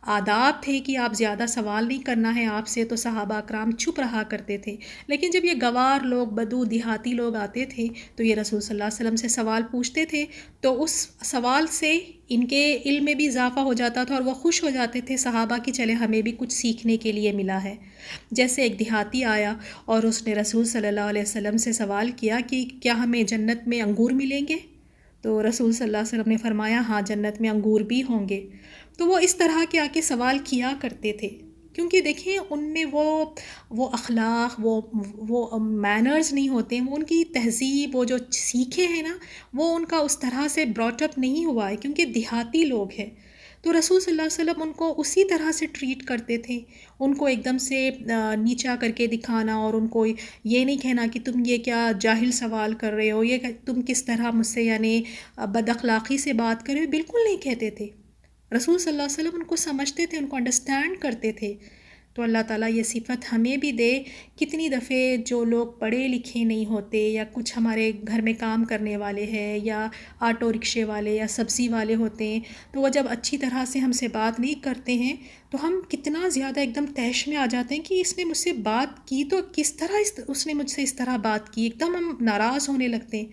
آداب تھے کہ آپ زیادہ سوال نہیں کرنا ہے آپ سے، تو صحابہ اکرام چپ رہا کرتے تھے۔ لیکن جب یہ گوار لوگ، بدو دیہاتی لوگ آتے تھے تو یہ رسول صلی اللہ علیہ وسلم سے سوال پوچھتے تھے، تو اس سوال سے ان کے علم میں بھی اضافہ ہو جاتا تھا اور وہ خوش ہو جاتے تھے صحابہ کہ چلے ہمیں بھی کچھ سیکھنے کے لیے ملا ہے۔ جیسے ایک دیہاتی آیا اور اس نے رسول صلی اللہ علیہ وسلم سے سوال کیا کہ کیا ہمیں جنت میں انگور ملیں گے؟ تو رسول صلی اللہ علیہ وسلم نے فرمایا ہاں، جنت میں انگور بھی ہوں گے۔ تو وہ اس طرح کے آ کے سوال کیا کرتے تھے، کیونکہ دیکھیں ان میں وہ اخلاق، وہ مینرز نہیں ہوتے، وہ ان کی تہذیب، وہ جو سیکھے ہیں نا، وہ ان کا اس طرح سے براٹ اپ نہیں ہوا ہے، کیونکہ دیہاتی لوگ ہیں۔ تو رسول صلی اللہ علیہ وسلم ان کو اسی طرح سے ٹریٹ کرتے تھے، ان کو ایک دم سے نیچا کر کے دکھانا اور ان کو یہ نہیں کہنا کہ تم یہ کیا جاہل سوال کر رہے ہو، یہ تم کس طرح مجھ سے یعنی بد اخلاقی سے بات کر رہے ہو، بالکل نہیں کہتے تھے۔ رسول صلی اللہ علیہ وسلم ان کو سمجھتے تھے، ان کو انڈرسٹینڈ کرتے تھے۔ تو اللہ تعالیٰ یہ صفت ہمیں بھی دے۔ کتنی دفعے جو لوگ پڑھے لکھے نہیں ہوتے یا کچھ ہمارے گھر میں کام کرنے والے ہیں یا آٹو رکشے والے یا سبزی والے ہوتے ہیں، تو وہ جب اچھی طرح سے ہم سے بات نہیں کرتے ہیں تو ہم کتنا زیادہ ایک دم طیش میں آ جاتے ہیں کہ اس نے مجھ سے بات کی تو کس طرح اس نے مجھ سے اس طرح بات کی، ایک دم ہم ناراض ہونے لگتے ہیں۔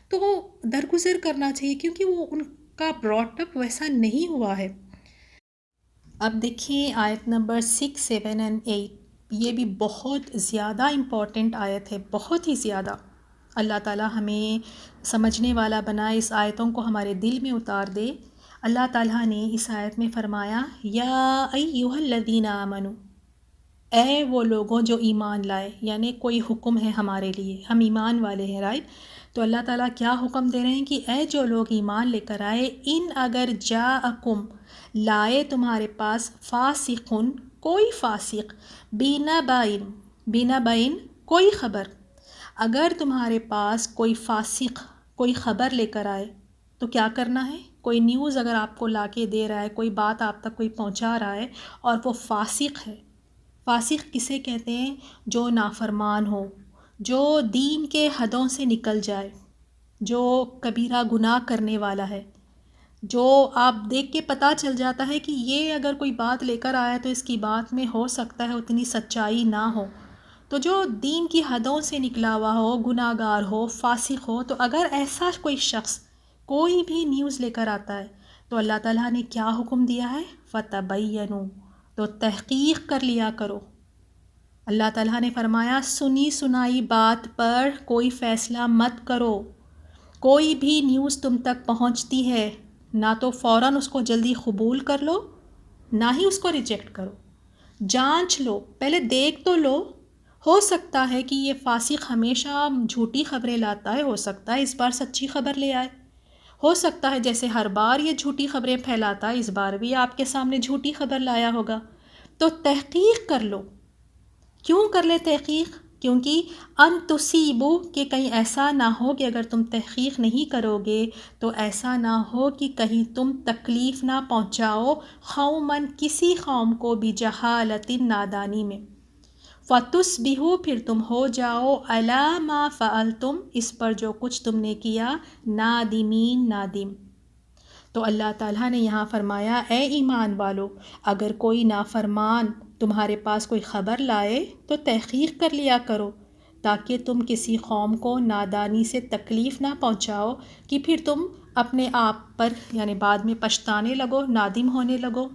تو وہ درگزر کرنا چاہیے، کیونکہ وہ ان کا براٹ اپ ویسا نہیں ہوا ہے۔ اب دیکھیں آیت نمبر 6، 7 اور 8، یہ بھی بہت زیادہ امپورٹنٹ آیت ہے، بہت ہی زیادہ۔ اللہ تعالیٰ ہمیں سمجھنے والا بنائے، اس آیتوں کو ہمارے دل میں اتار دے۔ اللہ تعالیٰ نے اس آیت میں فرمایا یا ایھا الذین آمنوا، اے وہ لوگوں جو ایمان لائے، یعنی کوئی حکم ہے ہمارے لیے، ہم ایمان والے ہیں، رائٹ؟ تو اللہ تعالیٰ کیا حکم دے رہے ہیں کہ اے جو لوگ ایمان لے کر آئے، ان اگر جاءکم، لائے تمہارے پاس، فاسقن، کوئی فاسق، بنبئن، کوئی خبر، اگر تمہارے پاس کوئی فاسق کوئی خبر لے کر آئے تو کیا کرنا ہے؟ کوئی نیوز اگر آپ کو لا کے دے رہا ہے، کوئی بات آپ تک کوئی پہنچا رہا ہے اور وہ فاسق ہے۔ فاسق کسے کہتے ہیں؟ جو نافرمان ہو، جو دین کے حدوں سے نکل جائے، جو کبیرہ گناہ کرنے والا ہے، جو آپ دیکھ کے پتہ چل جاتا ہے کہ یہ اگر کوئی بات لے کر آیا تو اس کی بات میں ہو سکتا ہے اتنی سچائی نہ ہو۔ تو جو دین کی حدوں سے نکلا ہوا ہو، گناہ گار ہو، فاسق ہو، تو اگر ایسا کوئی شخص کوئی بھی نیوز لے کر آتا ہے تو اللہ تعالیٰ نے کیا حکم دیا ہے؟ فَتَبَيَّنُوا، تو تحقیق کر لیا کرو۔ اللہ تعالیٰ نے فرمایا سنی سنائی بات پر کوئی فیصلہ مت کرو۔ کوئی بھی نیوز تم تک پہنچتی ہے، نہ تو فوراً اس کو جلدی قبول کر لو، نہ ہی اس کو ریجیکٹ کرو، جانچ لو، پہلے دیکھ تو لو۔ ہو سکتا ہے کہ یہ فاسق ہمیشہ جھوٹی خبریں لاتا ہے، ہو سکتا ہے اس بار سچی خبر لے آئے، ہو سکتا ہے جیسے ہر بار یہ جھوٹی خبریں پھیلاتا ہے اس بار بھی آپ کے سامنے جھوٹی خبر لایا ہوگا۔ تو تحقیق کر لو۔ کیوں کر لے تحقیق؟ کیونکہ ان تصیبو، کہ کہیں ایسا نہ ہو کہ اگر تم تحقیق نہیں کرو گے تو ایسا نہ ہو کہ کہیں تم تکلیف نہ پہنچاؤ، قوماً، کسی قوم کو، بجہالت، نادانی میں، فتصبحوا، پھر تم ہو جاؤ، علی ما فعلتم، اس پر جو کچھ تم نے کیا، نادمین، نادم۔ تو اللہ تعالیٰ نے یہاں فرمایا اے ایمان والو، اگر کوئی نافرمان تمہارے پاس کوئی خبر لائے تو تحقیق کر لیا کرو، تاکہ تم کسی قوم کو نادانی سے تکلیف نہ پہنچاؤ کہ پھر تم اپنے آپ پر یعنی بعد میں پچھتانے لگو، نادم ہونے لگو۔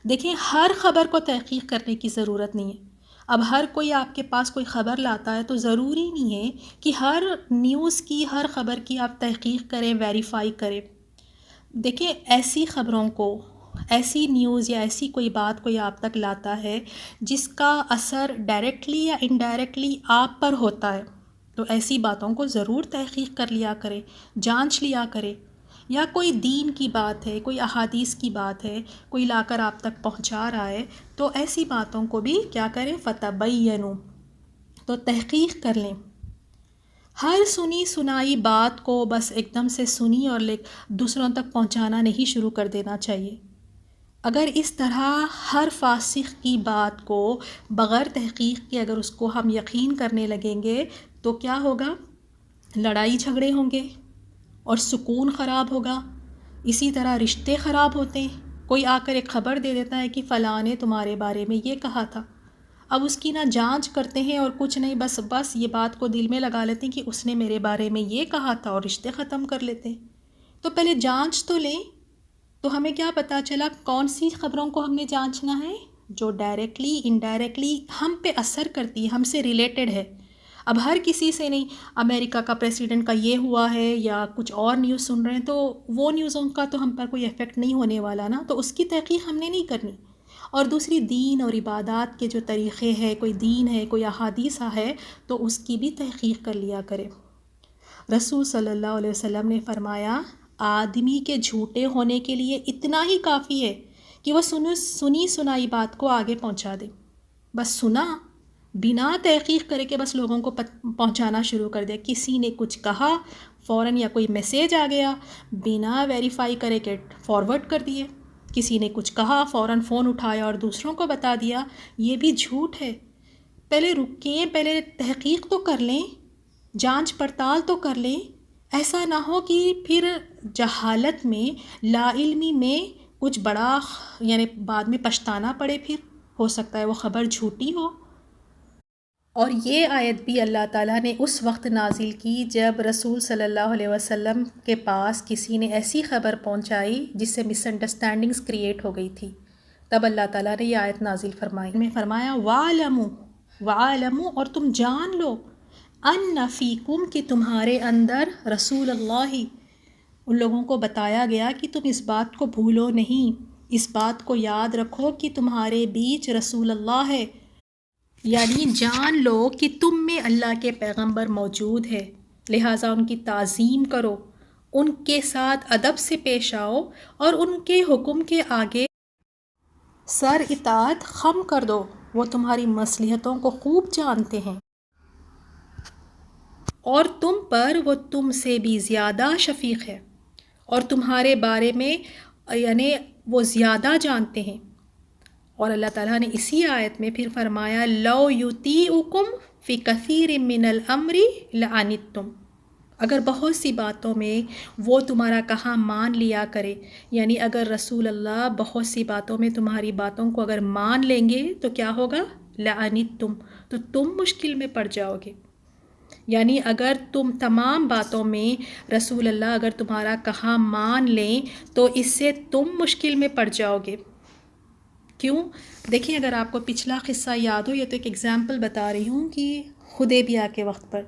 دیکھیں ہر خبر کو تحقیق کرنے کی ضرورت نہیں ہے. اب ہر کوئی آپ کے پاس کوئی خبر لاتا ہے تو ضروری نہیں ہے کہ ہر نیوز کی ہر خبر کی آپ تحقیق کریں، ویریفائی کریں. دیکھیں ایسی خبروں کو، ایسی نیوز یا ایسی کوئی بات کوئی آپ تک لاتا ہے جس کا اثر ڈائریکٹلی یا انڈائریکٹلی آپ پر ہوتا ہے، تو ایسی باتوں کو ضرور تحقیق کر لیا کرے، جانچ لیا کرے. یا کوئی دین کی بات ہے، کوئی احادیث کی بات ہے، کوئی لا کر آپ تک پہنچا رہا ہے، تو ایسی باتوں کو بھی کیا کریں، فتبینوا، تو تحقیق کر لیں. ہر سنی سنائی بات کو بس ایک دم سے سنی اور دوسروں تک پہنچانا نہیں شروع کر دینا چاہیے. اگر اس طرح ہر فاسق کی بات کو بغیر تحقیق کے اگر اس کو ہم یقین کرنے لگیں گے تو کیا ہوگا؟ لڑائی جھگڑے ہوں گے اور سکون خراب ہوگا. اسی طرح رشتے خراب ہوتے ہیں. کوئی آ کر ایک خبر دے دیتا ہے کہ فلاں نے تمہارے بارے میں یہ کہا تھا، اب اس کی نہ جانچ کرتے ہیں اور کچھ نہیں، بس یہ بات کو دل میں لگا لیتے ہیں کہ اس نے میرے بارے میں یہ کہا تھا اور رشتے ختم کر لیتے ہیں. تو پہلے جانچ تو لیں. تو ہمیں کیا پتہ چلا کون سی خبروں کو ہم نے جانچنا ہے؟ جو ڈائریکٹلی انڈائریکٹلی ہم پہ اثر کرتی ہے، ہم سے ریلیٹڈ ہے. اب ہر کسی سے نہیں، امریکہ کا پریسیڈنٹ کا یہ ہوا ہے یا کچھ اور نیوز سن رہے ہیں تو وہ نیوزوں کا تو ہم پر کوئی افیکٹ نہیں ہونے والا نا، تو اس کی تحقیق ہم نے نہیں کرنی. اور دوسری دین اور عبادات کے جو طریقے ہیں، کوئی دین ہے، کوئی احادیث ہے، تو اس کی بھی تحقیق کر لیا کرے. رسول صلی اللہ علیہ وسلم نے فرمایا آدمی کے جھوٹے ہونے کے لیے اتنا ہی کافی ہے کہ وہ سنی سنائی بات کو آگے پہنچا دے. بس سنا، بنا تحقیق کرے کہ بس لوگوں کو پہنچانا شروع کر دیا. کسی نے کچھ کہا، فوراً یا کوئی میسیج آ گیا، بنا ویریفائی کرے کہ فارورڈ کر دیے. کسی نے کچھ کہا، فوراً فون اٹھایا اور دوسروں کو بتا دیا. یہ بھی جھوٹ ہے. پہلے رکیں، پہلے تحقیق تو کر لیں، جانچ پڑتال تو کر لیں. ایسا نہ ہو کہ پھر جہالت میں، لا علمی میں کچھ بڑا یعنی بعد میں پچھتانا پڑے. پھر ہو سکتا ہے وہ خبر جھوٹی ہو. اور یہ آیت بھی اللہ تعالیٰ نے اس وقت نازل کی جب رسول صلی اللہ علیہ وسلم کے پاس کسی نے ایسی خبر پہنچائی جس سے مس انڈرسٹینڈنگز کریٹ ہو گئی تھی. تب اللہ تعالیٰ نے یہ آیت نازل فرمائی. میں فرمایا وَعَلَمُوا، اور تم جان لو، أَنَّ فِيكُمْ، کہ تمہارے اندر رسول اللہ، ان لوگوں کو بتایا گیا کہ تم اس بات کو بھولو نہیں، اس بات کو یاد رکھو کہ تمہارے بیچ رسول اللہ ہے. یعنی جان لو کہ تم میں اللہ کے پیغمبر موجود ہے، لہٰذا ان کی تعظیم کرو، ان کے ساتھ ادب سے پیش آؤ اور ان کے حکم کے آگے سر اطاعت خم کر دو. وہ تمہاری مصلحتوں کو خوب جانتے ہیں اور تم پر وہ تم سے بھی زیادہ شفیق ہے، اور تمہارے بارے میں یعنی وہ زیادہ جانتے ہیں. اور اللہ تعالیٰ نے اسی آیت میں پھر فرمایا لَوْ يُطِيعُكُمْ فِي كَثِيرٍ مِّنَ الْأَمْرِ لَعَنِتُّمْ، اگر بہت سی باتوں میں وہ تمہارا کہا مان لیا کرے، یعنی اگر رسول اللہ بہت سی باتوں میں تمہاری باتوں کو اگر مان لیں گے تو کیا ہوگا؟ لَعَنِتُّمْ، تو تم مشکل میں پڑ جاؤ گے. یعنی اگر تم تمام باتوں میں رسول اللہ اگر تمہارا کہا مان لیں تو اس سے تم مشکل میں پڑ جاؤ گے. کیوں؟ دیکھیں اگر آپ کو پچھلا قصہ یاد ہو، یہ تو ایک ایگزامپل بتا رہی ہوں کہ حدیبیہ کے وقت پر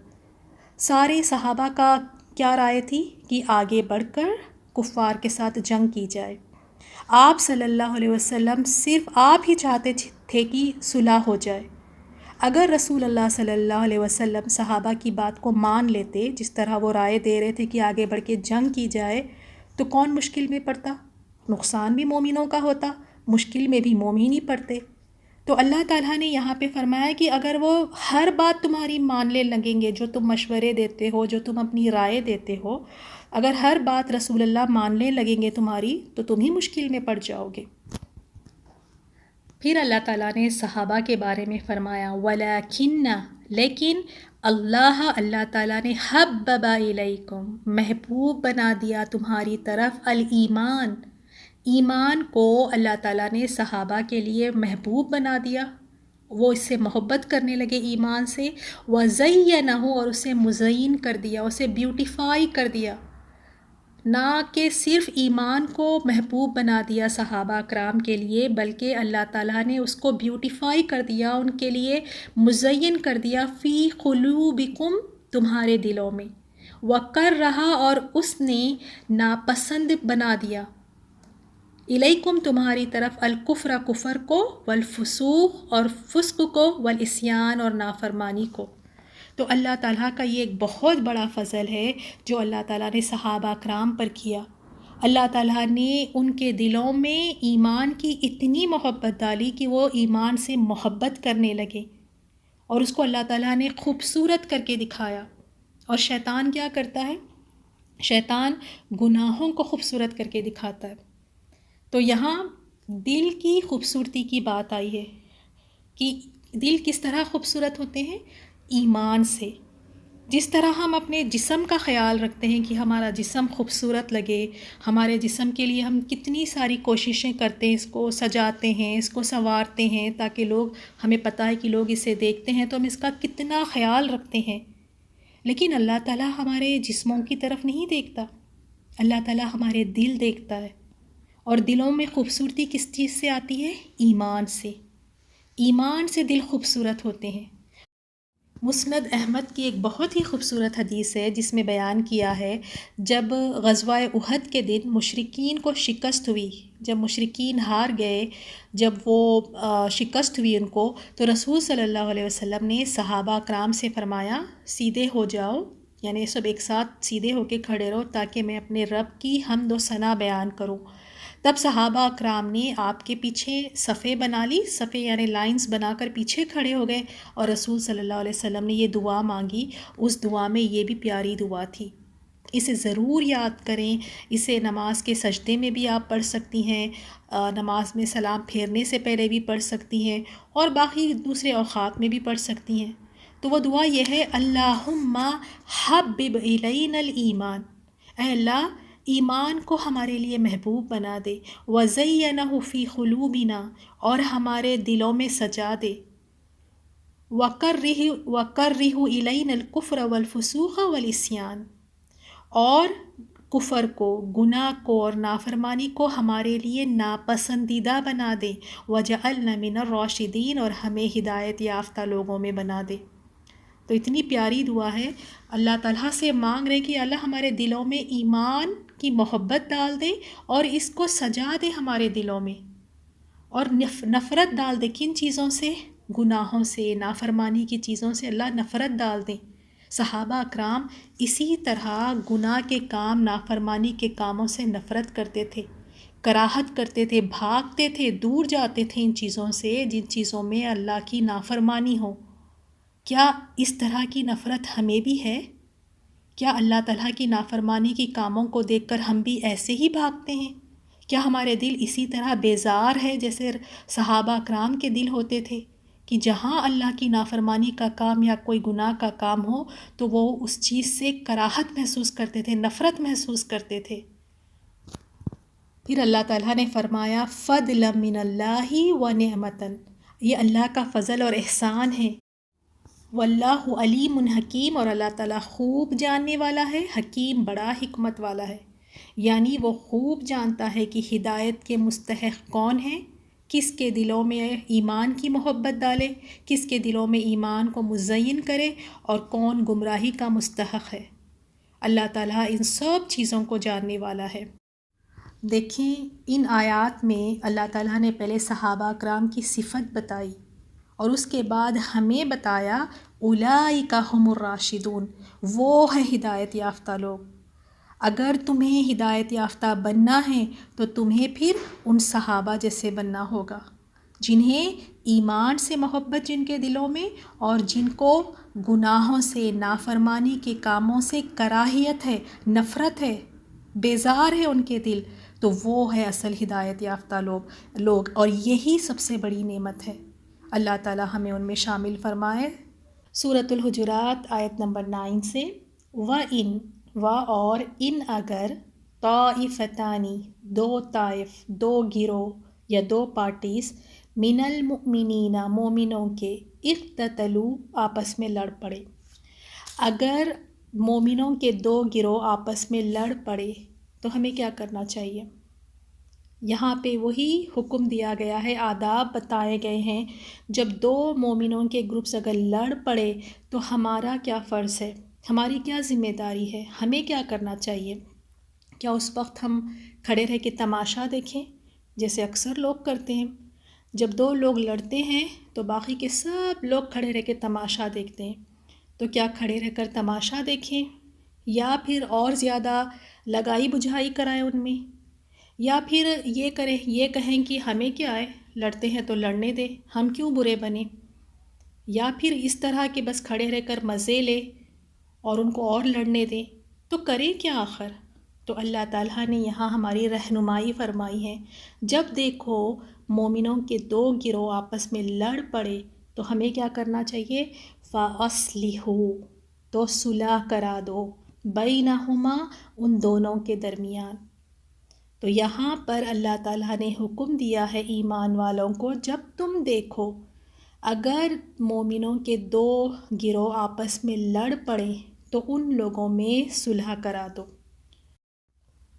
سارے صحابہ کا کیا رائے تھی کہ آگے بڑھ کر کفار کے ساتھ جنگ کی جائے. آپ صلی اللہ علیہ وسلم صرف آپ ہی چاہتے تھے کہ صلح ہو جائے. اگر رسول اللہ صلی اللہ علیہ وسلم صحابہ کی بات کو مان لیتے، جس طرح وہ رائے دے رہے تھے کہ آگے بڑھ کے جنگ کی جائے، تو کون مشکل میں پڑتا؟ نقصان بھی مومنوں کا ہوتا، مشکل میں بھی مومن ہی پڑتے. تو اللہ تعالیٰ نے یہاں پہ فرمایا کہ اگر وہ ہر بات تمہاری ماننے لگیں گے، جو تم مشورے دیتے ہو، جو تم اپنی رائے دیتے ہو، اگر ہر بات رسول اللہ ماننے لگیں گے تمہاری، تو تم ہی مشکل میں پڑ جاؤ گے. پھر اللہ تعالیٰ نے صحابہ کے بارے میں فرمایا وَلَكِنَّ، لیکن اللہ تعالیٰ نے حَبَّبَ إِلَيْكُمْ، محبوب بنا دیا تمہاری طرف الایمان، ایمان کو اللہ تعالیٰ نے صحابہ کے لیے محبوب بنا دیا. وہ اس سے محبت کرنے لگے ایمان سے. وَزَيَّنَهُ، اور اسے مزین کر دیا، اسے بیوٹیفائی کر دیا. نہ کہ صرف ایمان کو محبوب بنا دیا صحابہ کرام کے لیے، بلکہ اللہ تعالیٰ نے اس کو بیوٹیفائی کر دیا، ان کے لیے مزین کر دیا، فی قلوبکم، تمہارے دلوں میں، وکر رہا، اور اس نے ناپسند بنا دیا، الیکم، تمہاری طرف، الکفر، کفر کو، والفسوق، اور فسق کو، والعصیان، اور نافرمانی کو۔ تو اللہ تعالیٰ کا یہ ایک بہت بڑا فضل ہے جو اللہ تعالیٰ نے صحابہ کرام پر کیا۔ اللہ تعالیٰ نے ان کے دلوں میں ایمان کی اتنی محبت ڈالی کہ وہ ایمان سے محبت کرنے لگے، اور اس کو اللہ تعالیٰ نے خوبصورت کر کے دکھایا۔ اور شیطان کیا کرتا ہے؟ شیطان گناہوں کو خوبصورت کر کے دکھاتا ہے۔ تو یہاں دل کی خوبصورتی کی بات آئی ہے کہ دل کس طرح خوبصورت ہوتے ہیں؟ ایمان سے۔ جس طرح ہم اپنے جسم کا خیال رکھتے ہیں کہ ہمارا جسم خوبصورت لگے، ہمارے جسم کے لیے ہم کتنی ساری کوششیں کرتے ہیں، اس کو سجاتے ہیں، اس کو سنوارتے ہیں تاکہ لوگ، ہمیں پتہ ہے کہ لوگ اسے دیکھتے ہیں تو ہم اس کا کتنا خیال رکھتے ہیں۔ لیکن اللہ تعالیٰ ہمارے جسموں کی طرف نہیں دیکھتا، اللہ تعالیٰ ہمارے دل دیکھتا ہے۔ اور دلوں میں خوبصورتی کس چیز سے آتی ہے؟ ایمان سے۔ ایمان سے دل خوبصورت ہوتے ہیں۔ مسند احمد کی ایک بہت ہی خوبصورت حدیث ہے جس میں بیان کیا ہے، جب غزوہ احد کے دن مشرکین کو شکست ہوئی، جب مشرکین ہار گئے، جب وہ شکست ہوئی ان کو، تو رسول صلی اللہ علیہ وسلم نے صحابہ کرام سے فرمایا، سیدھے ہو جاؤ، یعنی سب ایک ساتھ سیدھے ہو کے کھڑے رہو تاکہ میں اپنے رب کی حمد و ثنا بیان کروں۔ تب صحابہ اکرام نے آپ کے پیچھے صفیں بنا لی، صفیں یعنی لائنز بنا کر پیچھے کھڑے ہو گئے، اور رسول صلی اللہ علیہ وسلم نے یہ دعا مانگی۔ اس دعا میں یہ بھی پیاری دعا تھی، اسے ضرور یاد کریں، اسے نماز کے سجدے میں بھی آپ پڑھ سکتی ہیں، نماز میں سلام پھیرنے سے پہلے بھی پڑھ سکتی ہیں، اور باقی دوسرے اوقات میں بھی پڑھ سکتی ہیں۔ تو وہ دعا یہ ہے، اللہم حبب الینا الایمان، اے اللہ ایمان کو ہمارے لیے محبوب بنا دے، وزینہ فی قلوبنا، اور ہمارے دلوں میں سجا دے، وکرہ الینا الکفر والفسوق والعصیان، اور کفر کو، گناہ کو اور نافرمانی کو ہمارے لیے ناپسندیدہ بنا دے، وجعلنا من الراشدین، اور ہمیں ہدایت یافتہ لوگوں میں بنا دے۔ تو اتنی پیاری دعا ہے، اللہ تعالیٰ سے مانگ رہے کہ اللہ ہمارے دلوں میں ایمان کی محبت ڈال دے اور اس کو سجا دے ہمارے دلوں میں، اور نفرت ڈال دے کن چیزوں سے؟ گناہوں سے، نافرمانی کی چیزوں سے اللہ نفرت ڈال دیں۔ صحابہ اکرام اسی طرح گناہ کے کام، نافرمانی کے کاموں سے نفرت کرتے تھے، کراہت کرتے تھے، بھاگتے تھے، دور جاتے تھے ان چیزوں سے جن چیزوں میں اللہ کی نافرمانی ہو۔ کیا اس طرح کی نفرت ہمیں بھی ہے؟ کیا اللہ تعالیٰ کی نافرمانی کی کاموں کو دیکھ کر ہم بھی ایسے ہی بھاگتے ہیں؟ کیا ہمارے دل اسی طرح بیزار ہے جیسے صحابہ اکرام کے دل ہوتے تھے کہ جہاں اللہ کی نافرمانی کا کام یا کوئی گناہ کا کام ہو تو وہ اس چیز سے کراہت محسوس کرتے تھے، نفرت محسوس کرتے تھے؟ پھر اللہ تعالیٰ نے فرمایا، فضلا من اللہ و نعمتاً، یہ اللہ کا فضل اور احسان ہے، واللہ علیم حکیم، اور اللہ تعالیٰ خوب جاننے والا ہے، حکیم بڑا حکمت والا ہے، یعنی وہ خوب جانتا ہے کہ ہدایت کے مستحق کون ہیں، کس کے دلوں میں ایمان کی محبت ڈالے، کس کے دلوں میں ایمان کو مزین کرے، اور کون گمراہی کا مستحق ہے۔ اللہ تعالیٰ ان سب چیزوں کو جاننے والا ہے۔ دیکھیں ان آیات میں اللہ تعالیٰ نے پہلے صحابہ کرام کی صفت بتائی، اور اس کے بعد ہمیں بتایا اولئک ھم الراشدون، وہ ہے ہدایت یافتہ لوگ۔ اگر تمہیں ہدایت یافتہ بننا ہے تو تمہیں پھر ان صحابہ جیسے بننا ہوگا جنہیں ایمان سے محبت، جن کے دلوں میں، اور جن کو گناہوں سے، نافرمانی کے کاموں سے کراہیت ہے، نفرت ہے، بیزار ہے ان کے دل، تو وہ ہے اصل ہدایت یافتہ لوگ، اور یہی سب سے بڑی نعمت ہے۔ اللہ تعالی ہمیں ان میں شامل فرمائے۔ سورۃ الحجرات آیت نمبر 9 سے، وَإِن، اور ان اگر، طائفتانی، دو طائف، دو گروہ یا دو پارٹیز، من المؤمنین، مومنوں کے، اقتتلوا، آپس میں لڑ پڑے، اگر مومنوں کے دو گروہ آپس میں لڑ پڑے، تو ہمیں کیا کرنا چاہیے؟ یہاں پہ وہی حکم دیا گیا ہے، آداب بتائے گئے ہیں. جب دو مومنوں کے گروپس اگر لڑ پڑے تو ہمارا کیا فرض ہے، ہماری کیا ذمہ داری ہے، ہمیں کیا کرنا چاہیے؟ کیا اس وقت ہم کھڑے رہ کے تماشا دیکھیں جیسے اکثر لوگ کرتے ہیں؟ جب دو لوگ لڑتے ہیں تو باقی کے سب لوگ کھڑے رہ کے تماشا دیکھتے ہیں. تو کیا کھڑے رہ کر تماشا دیکھیں، یا پھر اور زیادہ لگائی بجھائی کرائیں ان میں، یا پھر یہ کہیں کہ ہمیں کیا ہے، لڑتے ہیں تو لڑنے دیں، ہم کیوں برے بنیں، یا پھر اس طرح کہ بس کھڑے رہ کر مزے لے اور ان کو اور لڑنے دیں. تو کریں کیا آخر؟ تو اللہ تعالیٰ نے یہاں ہماری رہنمائی فرمائی ہے، جب دیکھو مومنوں کے دو گروہ آپس میں لڑ پڑے تو ہمیں کیا کرنا چاہیے؟ فَأَصْلِحُوا، تو صلح کرا دو، بینہما، ان دونوں کے درمیان. تو یہاں پر اللہ تعالیٰ نے حکم دیا ہے ایمان والوں کو، جب تم دیکھو اگر مومنوں کے دو گروہ آپس میں لڑ پڑے تو ان لوگوں میں صلح کرا دو.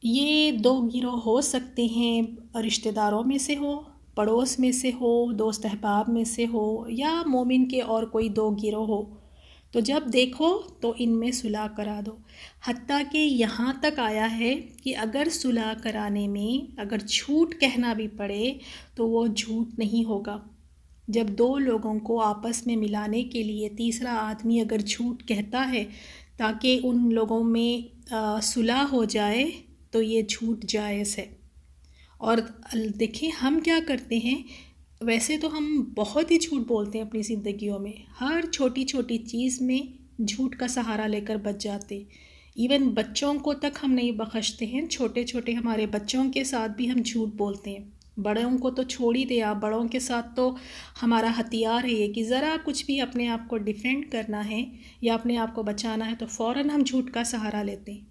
یہ دو گروہ ہو سکتے ہیں رشتہ داروں میں سے ہو، پڑوس میں سے ہو، دوست احباب میں سے ہو، یا مومن کے اور کوئی دو گروہ ہو. تو جب دیکھو تو ان میں صلح کرا دو. حتیٰ کہ یہاں تک آیا ہے کہ اگر صلح کرانے میں اگر جھوٹ کہنا بھی پڑے تو وہ جھوٹ نہیں ہوگا. جب دو لوگوں کو آپس میں ملانے کے لیے تیسرا آدمی اگر جھوٹ کہتا ہے تاکہ ان لوگوں میں صلح ہو جائے تو یہ جھوٹ جائز ہے. اور دیکھیں ہم کیا کرتے ہیں، ویسے تو ہم بہت ہی جھوٹ بولتے ہیں اپنی زندگیوں میں، ہر چھوٹی چھوٹی چیز میں جھوٹ کا سہارا لے کر بچ جاتے. ایون بچوں کو تک ہم نہیں بخشتے ہیں، چھوٹے چھوٹے ہمارے بچوں کے ساتھ بھی ہم جھوٹ بولتے ہیں. بڑوں کو تو چھوڑ ہی دے، آپ بڑوں کے ساتھ تو ہمارا ہتھیار ہے یہ کہ ذرا کچھ بھی اپنے آپ کو ڈیفینڈ کرنا ہے یا اپنے آپ کو بچانا ہے تو فوراً ہم جھوٹ کا سہارا لیتے ہیں.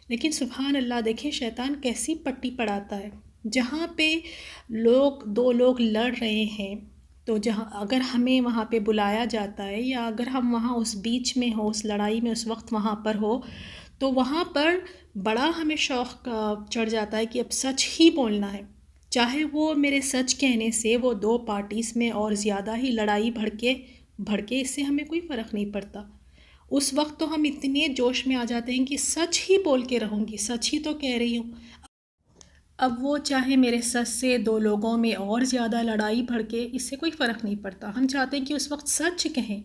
لیکن سبحان اللہ، دیکھیں شیطان کیسی پٹی پڑھاتا ہے. جہاں پہ دو لوگ لڑ رہے ہیں تو جہاں اگر ہمیں وہاں پہ بلایا جاتا ہے یا اگر ہم وہاں اس بیچ میں ہو، اس لڑائی میں اس وقت وہاں پر ہو، تو وہاں پر بڑا ہمیں شوق چڑھ جاتا ہے کہ اب سچ ہی بولنا ہے. چاہے وہ میرے سچ کہنے سے وہ دو پارٹیز میں اور زیادہ ہی لڑائی بھڑکے، اس سے ہمیں کوئی فرق نہیں پڑتا. اس وقت تو ہم اتنے جوش میں آ جاتے ہیں کہ سچ ہی بول کے رہوں گی، سچ ہی تو کہہ رہی ہوں. اب وہ چاہے میرے سچ سے دو لوگوں میں اور زیادہ لڑائی بھڑکے، اس سے کوئی فرق نہیں پڑتا، ہم چاہتے ہیں کہ اس وقت سچ کہیں.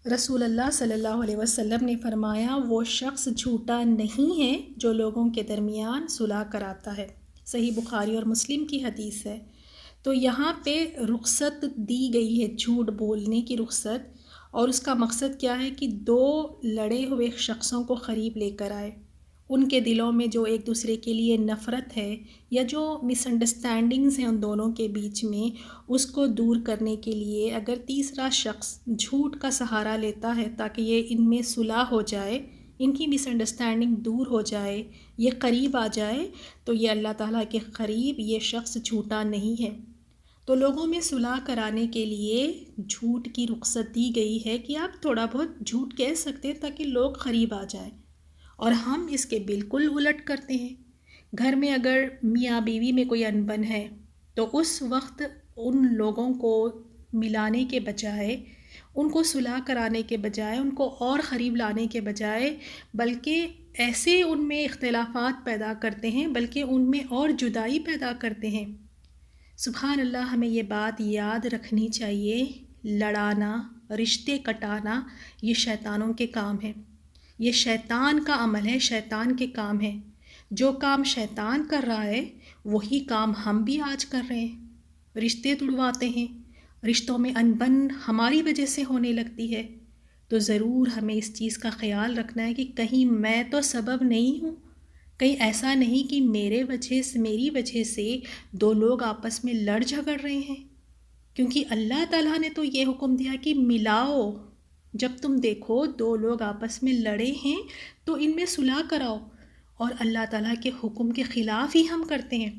رسول اللہ صلی اللہ علیہ وسلم نے فرمایا، وہ شخص جھوٹا نہیں ہے جو لوگوں کے درمیان صلح کراتا ہے. صحیح بخاری اور مسلم کی حدیث ہے. تو یہاں پہ رخصت دی گئی ہے، جھوٹ بولنے کی رخصت، اور اس کا مقصد کیا ہے کہ دو لڑے ہوئے شخصوں کو قریب لے کر آئے. ان کے دلوں میں جو ایک دوسرے کے لیے نفرت ہے یا جو مس انڈرسٹینڈنگز ہیں ان دونوں کے بیچ میں، اس کو دور کرنے کے لیے اگر تیسرا شخص جھوٹ کا سہارا لیتا ہے تاکہ یہ ان میں صلح ہو جائے، ان کی مس انڈرسٹینڈنگ دور ہو جائے، یہ قریب آ جائے، تو یہ اللہ تعالیٰ کے قریب یہ شخص جھوٹا نہیں ہے. تو لوگوں میں صلح کرانے کے لیے جھوٹ کی رخصت دی گئی ہے کہ آپ تھوڑا بہت جھوٹ کہہ سکتے ہیں تاکہ لوگ قریب آ جائیں. اور ہم اس کے بالکل الٹ کرتے ہیں. گھر میں اگر میاں بیوی میں کوئی انبن ہے تو اس وقت ان لوگوں کو ملانے کے بجائے، ان کو صلح کرانے کے بجائے، ان کو اور قریب لانے کے بجائے، بلکہ ایسے ان میں اختلافات پیدا کرتے ہیں، بلکہ ان میں اور جدائی پیدا کرتے ہیں. سبحان اللہ، ہمیں یہ بات یاد رکھنی چاہیے، لڑانا، رشتے کٹانا یہ شیطانوں کے کام ہیں، یہ شیطان کا عمل ہے، شیطان کے کام ہیں. جو کام شیطان کر رہا ہے وہی کام ہم بھی آج کر رہے ہیں. رشتے تڑواتے ہیں، رشتوں میں انبن ہماری وجہ سے ہونے لگتی ہے. تو ضرور ہمیں اس چیز کا خیال رکھنا ہے کہ کہیں میں تو سبب نہیں ہوں، کہیں ایسا نہیں کہ میری وجہ سے دو لوگ آپس میں لڑ جھگڑ رہے ہیں. کیونکہ اللہ تعالیٰ نے تو یہ حکم دیا کہ ملاؤ، جب تم دیکھو دو لوگ آپس میں لڑے ہیں تو ان میں صلح کراؤ. اور اللہ تعالیٰ کے حکم کے خلاف ہی ہم کرتے ہیں.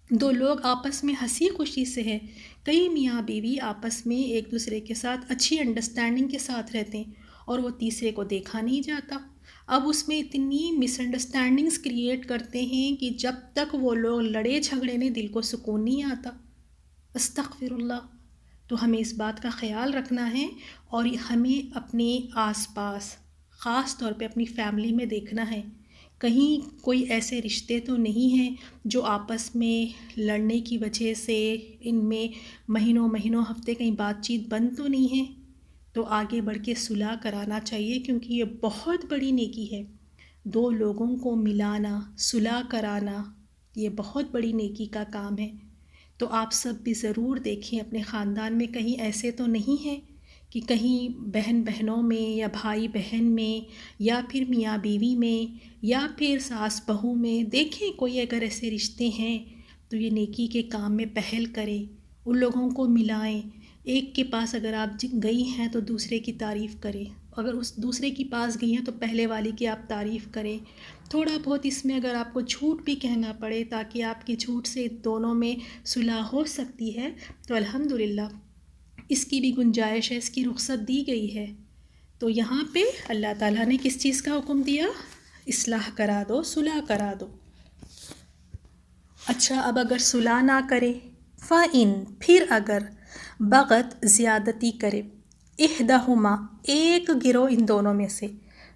دو لوگ آپس میں ہنسی خوشی سے ہیں، کئی میاں بیوی آپس میں ایک دوسرے کے ساتھ اچھی انڈرسٹینڈنگ کے ساتھ رہتے ہیں اور وہ تیسرے کو دیکھا نہیں جاتا. اب اس میں اتنی مس انڈرسٹینڈنگس کریٹ کرتے ہیں کہ جب تک وہ لوگ لڑے جھگڑے نہیں دل کو سکون نہیں آتا. استغفر اللہ. تو ہمیں اس بات کا خیال رکھنا ہے اور ہمیں اپنے آس پاس خاص طور پہ اپنی فیملی میں دیکھنا ہے کہیں کوئی ایسے رشتے تو نہیں ہیں جو آپس میں لڑنے کی وجہ سے ان میں مہینوں ہفتے کہیں بات چیت بند تو نہیں ہے. تو آگے بڑھ کے صلح کرانا چاہیے کیونکہ یہ بہت بڑی نیکی ہے. دو لوگوں کو ملانا، صلح کرانا، یہ بہت بڑی نیکی کا کام ہے. تو آپ سب بھی ضرور دیکھیں اپنے خاندان میں کہیں ایسے تو نہیں ہے کہ کہیں بہن بہنوں میں یا بھائی بہن میں یا پھر میاں بیوی میں یا پھر ساس بہو میں دیکھیں کوئی اگر ایسے رشتے ہیں تو یہ نیکی کے کام میں پہل کریں، ان لوگوں کو ملائیں. ایک کے پاس اگر آپ گئی ہیں تو دوسرے کی تعریف کریں، اگر اس دوسرے کے پاس گئی ہیں تو پہلے والی کی آپ تعریف کریں. تھوڑا بہت اس میں اگر آپ کو جھوٹ بھی کہنا پڑے تاکہ آپ کی جھوٹ سے دونوں میں صلح ہو سکتی ہے تو الحمدللہ اس کی بھی گنجائش ہے، اس کی رخصت دی گئی ہے. تو یہاں پہ اللہ تعالیٰ نے کس چیز کا حکم دیا؟ اصلاح کرا دو، صلح کرا دو. اچھا، اب اگر صلح نہ کرے، فَإِن پھر اگر بغت زیادتی کرے، احدہما ایک گروہ ان دونوں میں سے،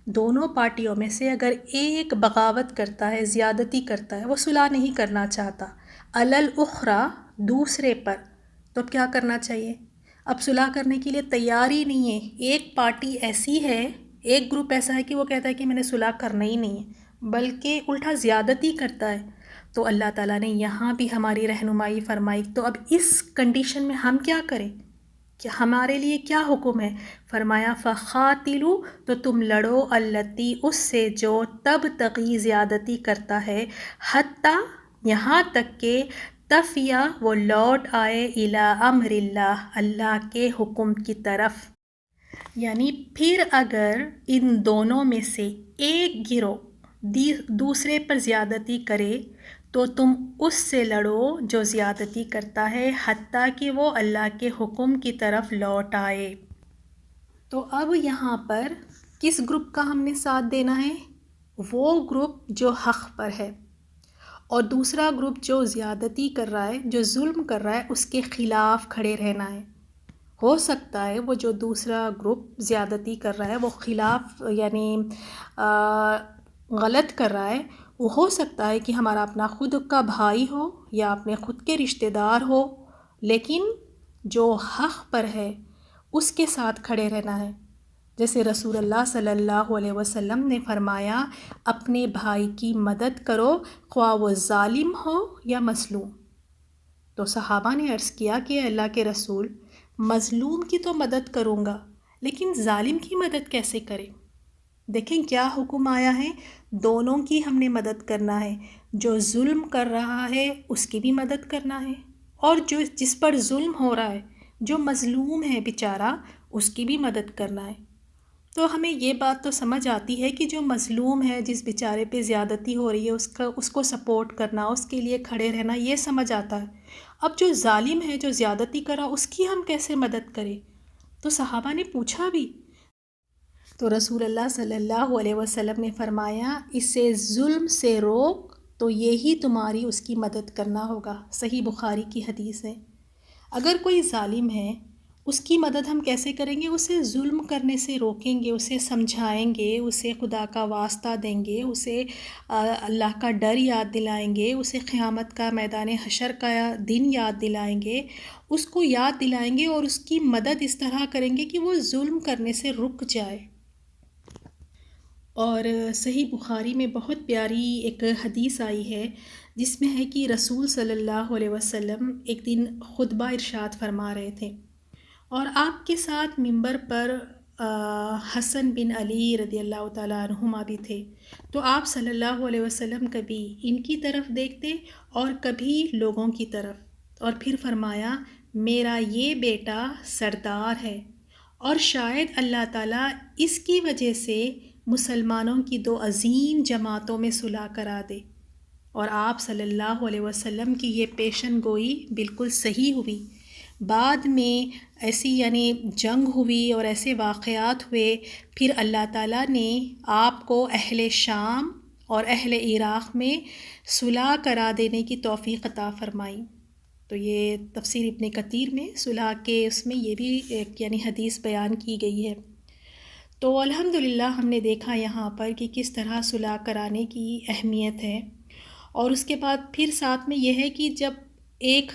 دونوں پارٹیوں میں سے اگر ایک بغاوت کرتا ہے، زیادتی کرتا ہے، وہ صلح نہیں کرنا چاہتا، علی الاخری دوسرے پر، تو اب کیا کرنا چاہیے؟ اب صلح کرنے کے لیے تیار ہی نہیں ہے. ایک پارٹی ایسی ہے، ایک گروپ ایسا ہے کہ وہ کہتا ہے کہ میں نے صلح کرنا ہی نہیں ہے بلکہ الٹا زیادتی کرتا ہے. تو اللہ تعالیٰ نے یہاں بھی ہماری رہنمائی فرمائی. تو اب اس کنڈیشن میں ہم کیا کریں کہ ہمارے لیے کیا حکم ہے؟ فرمایا فَقَاتِلُوا تو تم لڑو التی اس سے جو تب تغی زیادتی کرتا ہے، حتیٰ یہاں تک کہ تفیا وہ لوٹ آئے الی امر اللہ اللہ کے حکم کی طرف. یعنی پھر اگر ان دونوں میں سے ایک گروہ دوسرے پر زیادتی کرے تو تم اس سے لڑو جو زیادتی کرتا ہے حتیٰ کہ وہ اللہ کے حکم کی طرف لوٹ آئے. تو اب یہاں پر کس گروپ کا ہم نے ساتھ دینا ہے؟ وہ گروپ جو حق پر ہے، اور دوسرا گروپ جو زیادتی کر رہا ہے، جو ظلم کر رہا ہے، اس کے خلاف کھڑے رہنا ہے. ہو سکتا ہے وہ جو دوسرا گروپ زیادتی کر رہا ہے وہ خلاف یعنی غلط کر رہا ہے، وہ ہو سکتا ہے کہ ہمارا اپنا خود کا بھائی ہو یا اپنے خود کے رشتہ دار ہو، لیکن جو حق پر ہے اس کے ساتھ کھڑے رہنا ہے. جیسے رسول اللہ صلی اللہ علیہ وسلم نے فرمایا اپنے بھائی کی مدد کرو خواہ وہ ظالم ہو یا مظلوم. تو صحابہ نے عرض کیا کہ اللہ کے رسول، مظلوم کی تو مدد کروں گا لیکن ظالم کی مدد کیسے کرے؟ دیکھیں کیا حکم آیا ہے، دونوں کی ہم نے مدد کرنا ہے. جو ظلم کر رہا ہے اس کی بھی مدد کرنا ہے، اور جس پر ظلم ہو رہا ہے، جو مظلوم ہے بیچارہ، اس کی بھی مدد کرنا ہے. تو ہمیں یہ بات تو سمجھ آتی ہے کہ جو مظلوم ہے، جس بیچارے پہ زیادتی ہو رہی ہے، اس کو سپورٹ کرنا، اس کے لیے کھڑے رہنا، یہ سمجھ آتا ہے. اب جو ظالم ہے، جو زیادتی کرا، اس کی ہم کیسے مدد کریں؟ تو صحابہ نے پوچھا بھی. تو رسول اللہ صلی اللہ علیہ وسلم نے فرمایا اسے ظلم سے روک تو یہی تمہاری اس کی مدد کرنا ہوگا. صحیح بخاری کی حدیث ہے. اگر کوئی ظالم ہے اس کی مدد ہم کیسے کریں گے؟ اسے ظلم کرنے سے روکیں گے، اسے سمجھائیں گے، اسے خدا کا واسطہ دیں گے، اسے اللہ کا ڈر یاد دلائیں گے، اسے قیامت کا میدان حشر کا دن یاد دلائیں گے، اس کو یاد دلائیں گے اور اس کی مدد اس طرح کریں گے کہ وہ ظلم کرنے سے رک جائے. اور صحیح بخاری میں بہت پیاری ایک حدیث آئی ہے جس میں ہے کہ رسول صلی اللہ علیہ وسلم ایک دن خطبہ ارشاد فرما رہے تھے اور آپ کے ساتھ منبر پر حسن بن علی رضی اللہ تعالیٰ عنہما بھی تھے. تو آپ صلی اللہ علیہ وسلم کبھی ان کی طرف دیکھتے اور کبھی لوگوں کی طرف، اور پھر فرمایا میرا یہ بیٹا سردار ہے اور شاید اللہ تعالیٰ اس کی وجہ سے مسلمانوں کی دو عظیم جماعتوں میں صلح کرا دے. اور آپ صلی اللہ علیہ وسلم کی یہ پیشن گوئی بالکل صحیح ہوئی. بعد میں ایسی یعنی جنگ ہوئی اور ایسے واقعات ہوئے، پھر اللہ تعالیٰ نے آپ کو اہل شام اور اہل عراق میں صلح کرا دینے کی توفیق عطا فرمائی۔ تو یہ تفسیر ابن کثیر میں صلح کے اس میں یہ بھی ایک یعنی حدیث بیان کی گئی ہے۔ تو الحمدللہ ہم نے دیکھا یہاں پر کہ کس طرح صلح کرانے کی اہمیت ہے، اور اس کے بعد پھر ساتھ میں یہ ہے کہ جب ایک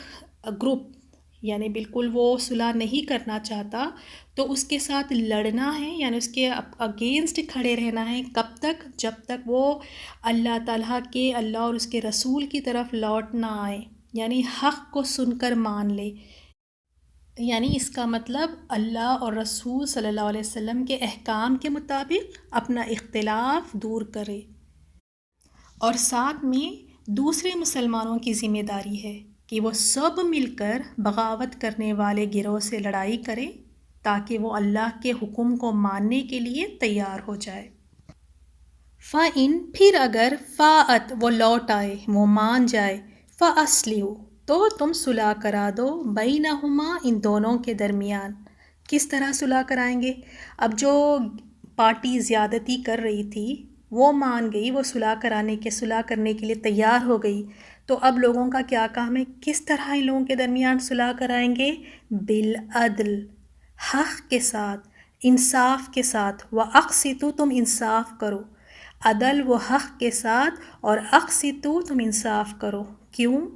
گروپ یعنی بالکل وہ صلح نہیں کرنا چاہتا تو اس کے ساتھ لڑنا ہے، یعنی اس کے اگینسٹ کھڑے رہنا ہے، کب تک؟ جب تک وہ اللہ تعالیٰ کے اللہ اور اس کے رسول کی طرف لوٹ نہ آئے، یعنی حق کو سن کر مان لے، یعنی اس کا مطلب اللہ اور رسول صلی اللہ علیہ وسلم کے احکام کے مطابق اپنا اختلاف دور کرے، اور ساتھ میں دوسرے مسلمانوں کی ذمہ داری ہے کہ وہ سب مل کر بغاوت کرنے والے گروہ سے لڑائی کریں تاکہ وہ اللہ کے حکم کو ماننے کے لیے تیار ہو جائے۔ فَإِن پھر اگر فَاءَت وہ لوٹ آئے، وہ مان جائے، فَأَصْلِحُوا تو تم صلح کرا دو، بینہما ان دونوں کے درمیان۔ کس طرح صلح کرائیں گے؟ اب جو پارٹی زیادتی کر رہی تھی وہ مان گئی، وہ صلح کرنے کے لیے تیار ہو گئی، تو اب لوگوں کا کیا کام ہے؟ کس طرح ان لوگوں کے درمیان صلح کرائیں گے؟ بالعدل، حق کے ساتھ، انصاف کے ساتھ۔ وَأَقْسِطُوا تم انصاف کرو، عدل و حق کے ساتھ، اور اقسطوا تم انصاف کرو۔ کیوں؟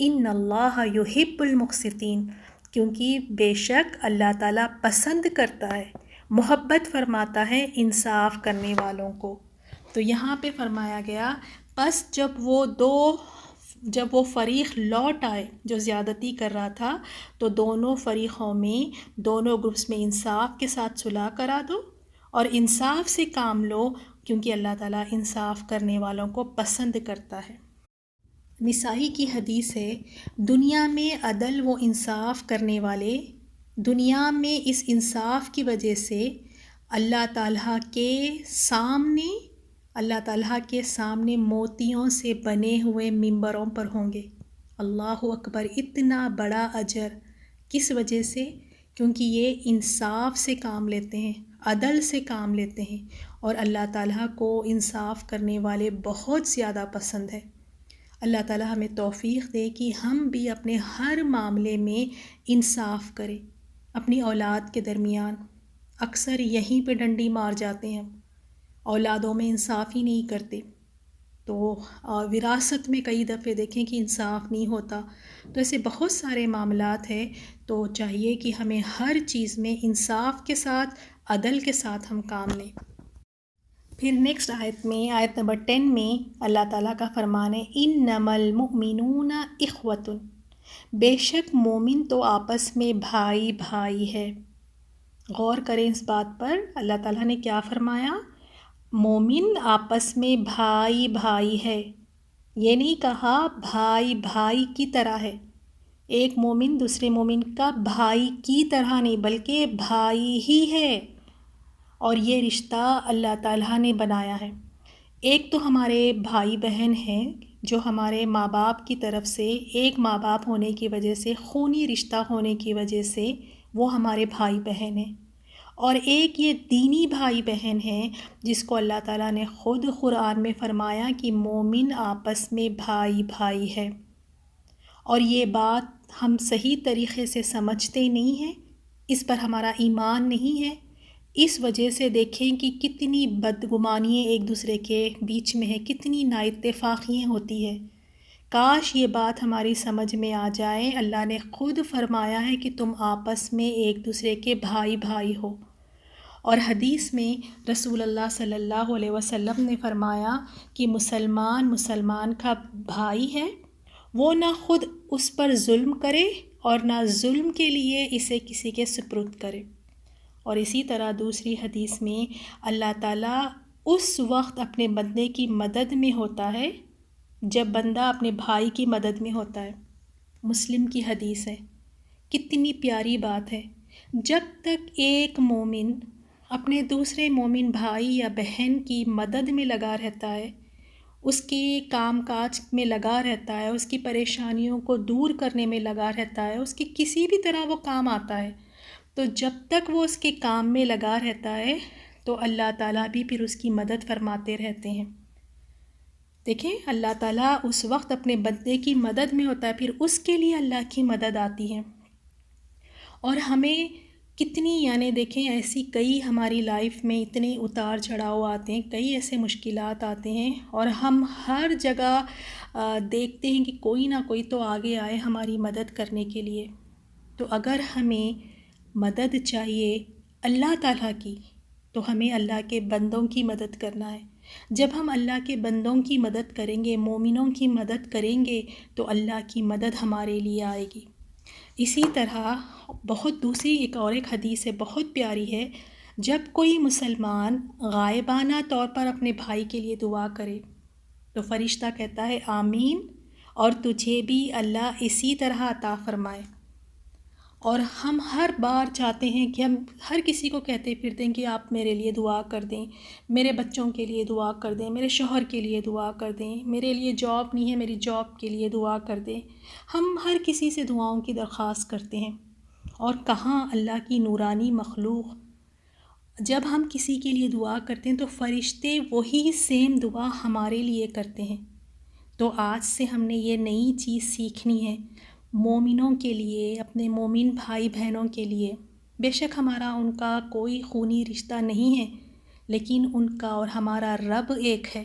ان اللہ یحب المقسطین، کیونکہ بے شک اللہ تعالیٰ پسند کرتا ہے، محبت فرماتا ہے انصاف کرنے والوں کو۔ تو یہاں پہ فرمایا گیا پس جب وہ فریق لوٹ آئے جو زیادتی کر رہا تھا، تو دونوں فریقوں میں، دونوں گروپس میں انصاف کے ساتھ صلح کرا دو اور انصاف سے کام لو، کیونکہ اللہ تعالیٰ انصاف کرنے والوں کو پسند کرتا ہے۔ نسائی کی حدیث ہے، دنیا میں عدل و انصاف کرنے والے دنیا میں اس انصاف کی وجہ سے اللہ تعالیٰ کے سامنے موتیوں سے بنے ہوئے ممبروں پر ہوں گے۔ اللہ اکبر، اتنا بڑا اجر کس وجہ سے؟ کیونکہ یہ انصاف سے کام لیتے ہیں، عدل سے کام لیتے ہیں، اور اللہ تعالیٰ کو انصاف کرنے والے بہت زیادہ پسند ہے۔ اللہ تعالیٰ ہمیں توفیق دے کہ ہم بھی اپنے ہر معاملے میں انصاف کریں۔ اپنی اولاد کے درمیان اکثر یہیں پہ ڈنڈی مار جاتے ہیں، اولادوں میں انصاف ہی نہیں کرتے، تو وراثت میں کئی دفعے دیکھیں کہ انصاف نہیں ہوتا۔ تو ایسے بہت سارے معاملات ہیں، تو چاہیے کہ ہمیں ہر چیز میں انصاف کے ساتھ، عدل کے ساتھ ہم کام لیں۔ پھر نیکسٹ آیت میں، آیت نمبر 10 میں اللہ تعالیٰ کا فرمان ہے، انما المؤمنون اخوۃ، بے شک مومن تو آپس میں بھائی بھائی ہے۔ غور کریں اس بات پر، اللہ تعالیٰ نے کیا فرمایا؟ مومن آپس میں بھائی بھائی ہے، یہ نہیں کہا بھائی بھائی کی طرح ہے۔ ایک مومن دوسرے مومن کا بھائی کی طرح نہیں، بلکہ بھائی ہی ہے، اور یہ رشتہ اللہ تعالیٰ نے بنایا ہے۔ ایک تو ہمارے بھائی بہن ہیں جو ہمارے ماں باپ کی طرف سے، ایک ماں باپ ہونے کی وجہ سے، خونی رشتہ ہونے کی وجہ سے وہ ہمارے بھائی بہن ہیں، اور ایک یہ دینی بھائی بہن ہیں جس کو اللہ تعالیٰ نے خود قرآن میں فرمایا کہ مومن آپس میں بھائی بھائی ہے۔ اور یہ بات ہم صحیح طریقے سے سمجھتے نہیں ہیں، اس پر ہمارا ایمان نہیں ہے، اس وجہ سے دیکھیں کہ کتنی بدگمانیاں ایک دوسرے کے بیچ میں ہیں، کتنی نااتفاقیاں ہوتی ہیں۔ کاش یہ بات ہماری سمجھ میں آ جائے، اللہ نے خود فرمایا ہے کہ تم آپس میں ایک دوسرے کے بھائی بھائی ہو، اور حدیث میں رسول اللہ صلی اللہ علیہ وسلم نے فرمایا کہ مسلمان کا بھائی ہے، وہ نہ خود اس پر ظلم کرے اور نہ ظلم کے لیے اسے کسی کے سپرد کرے۔ اور اسی طرح دوسری حدیث میں اللہ تعالیٰ اس وقت اپنے بندے کی مدد میں ہوتا ہے جب بندہ اپنے بھائی کی مدد میں ہوتا ہے۔ مسلم کی حدیث ہے، کتنی پیاری بات ہے۔ جب تک ایک مومن اپنے دوسرے مومن بھائی یا بہن کی مدد میں لگا رہتا ہے، اس کے کام کاج میں لگا رہتا ہے، اس کی پریشانیوں کو دور کرنے میں لگا رہتا ہے، اس کی کسی بھی طرح وہ کام آتا ہے، تو جب تک وہ اس کے کام میں لگا رہتا ہے تو اللہ تعالیٰ بھی پھر اس کی مدد فرماتے رہتے ہیں۔ دیکھیں، اللہ تعالیٰ اس وقت اپنے بندے کی مدد میں ہوتا ہے، پھر اس کے لیے اللہ کی مدد آتی ہے۔ اور ہمیں کتنی، یعنی دیکھیں ایسی کئی ہماری لائف میں اتنے اتار چڑھاؤ آتے ہیں، کئی ایسے مشکلات آتے ہیں، اور ہم ہر جگہ دیکھتے ہیں کہ کوئی نہ کوئی تو آگے آئے ہماری مدد کرنے کے لیے۔ تو اگر ہمیں مدد چاہیے اللہ تعالیٰ کی تو ہمیں اللہ کے بندوں کی مدد کرنا ہے۔ جب ہم اللہ کے بندوں کی مدد کریں گے، مومنوں کی مدد کریں گے، تو اللہ کی مدد ہمارے لیے آئے گی۔ اسی طرح بہت دوسری ایک حدیث ہے، بہت پیاری ہے، جب کوئی مسلمان غائبانہ طور پر اپنے بھائی کے لیے دعا کرے تو فرشتہ کہتا ہے آمین، اور تجھے بھی اللہ اسی طرح عطا فرمائے۔ اور ہم ہر بار چاہتے ہیں کہ ہم ہر کسی کو کہتے پھرتے ہیں کہ آپ میرے لیے دعا کر دیں، میرے بچوں کے لیے دعا کر دیں، میرے شوہر کے لیے دعا کر دیں، میرے لیے جاب نہیں ہے میری جاب کے لیے دعا کر دیں۔ ہم ہر کسی سے دعاؤں کی درخواست کرتے ہیں، اور کہاں اللہ کی نورانی مخلوق، جب ہم کسی کے لیے دعا کرتے ہیں تو فرشتے وہی سیم دعا ہمارے لیے کرتے ہیں۔ تو آج سے ہم نے یہ نئی چیز سیکھنی ہے، مومنوں کے لیے، اپنے مومن بھائی بہنوں کے لیے، بے شک ہمارا ان کا کوئی خونی رشتہ نہیں ہے، لیکن ان کا اور ہمارا رب ایک ہے،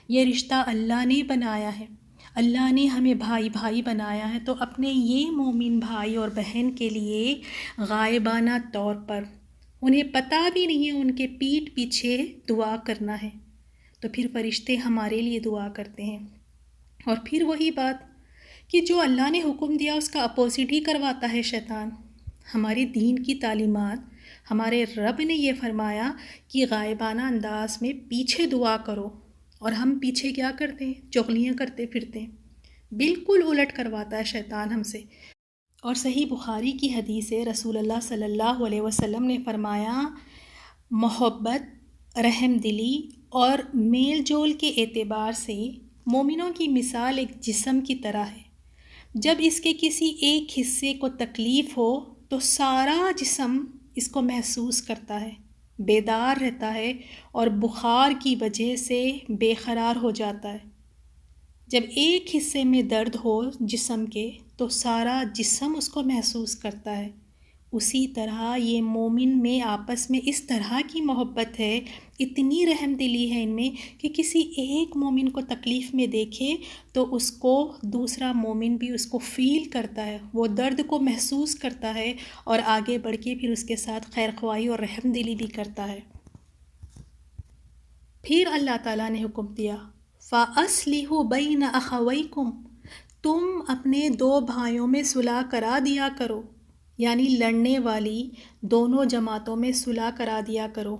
یہ رشتہ اللہ نے بنایا ہے، اللہ نے ہمیں بھائی بھائی بنایا ہے۔ تو اپنے یہ مومن بھائی اور بہن کے لیے غائبانہ طور پر، انہیں پتہ بھی نہیں ہے، ان کے پیٹھ پیچھے دعا کرنا ہے، تو پھر فرشتے ہمارے لیے دعا کرتے ہیں۔ اور پھر وہی بات کہ جو اللہ نے حکم دیا اس کا اپوزٹ ہی کرواتا ہے شیطان۔ ہماری دین کی تعلیمات، ہمارے رب نے یہ فرمایا کہ غائبانہ انداز میں پیچھے دعا کرو، اور ہم پیچھے کیا کرتے ہیں؟ چغلیاں کرتے پھرتے ہیں۔ بالکل الٹ کرواتا ہے شیطان ہم سے۔ اور صحیح بخاری کی حدیث ہے، رسول اللہ صلی اللہ علیہ وسلم نے فرمایا محبت، رحم دلی اور میل جول کے اعتبار سے مومنوں کی مثال ایک جسم کی طرح ہے، جب اس کے کسی ایک حصے کو تکلیف ہو تو سارا جسم اس کو محسوس کرتا ہے، بیدار رہتا ہے، اور بخار کی وجہ سے بے قرار ہو جاتا ہے۔ جب ایک حصے میں درد ہو جسم کے تو سارا جسم اس کو محسوس کرتا ہے۔ اسی طرح یہ مومن میں آپس میں اس طرح کی محبت ہے، اتنی رحم دلی ہے ان میں کہ کسی ایک مومن کو تکلیف میں دیکھے تو اس کو دوسرا مومن بھی اس کو فیل کرتا ہے، وہ درد کو محسوس کرتا ہے، اور آگے بڑھ کے پھر اس کے ساتھ خیر خواہی اور رحم دلی بھی کرتا ہے۔ پھر اللہ تعالیٰ نے حکم دیا فَأَصْلِحُوا بَيْنَ أَخَوَيْكُمْ، تم اپنے دو بھائیوں میں صلح کرا دیا کرو، یعنی لڑنے والی دونوں جماعتوں میں صلح کرا دیا کرو۔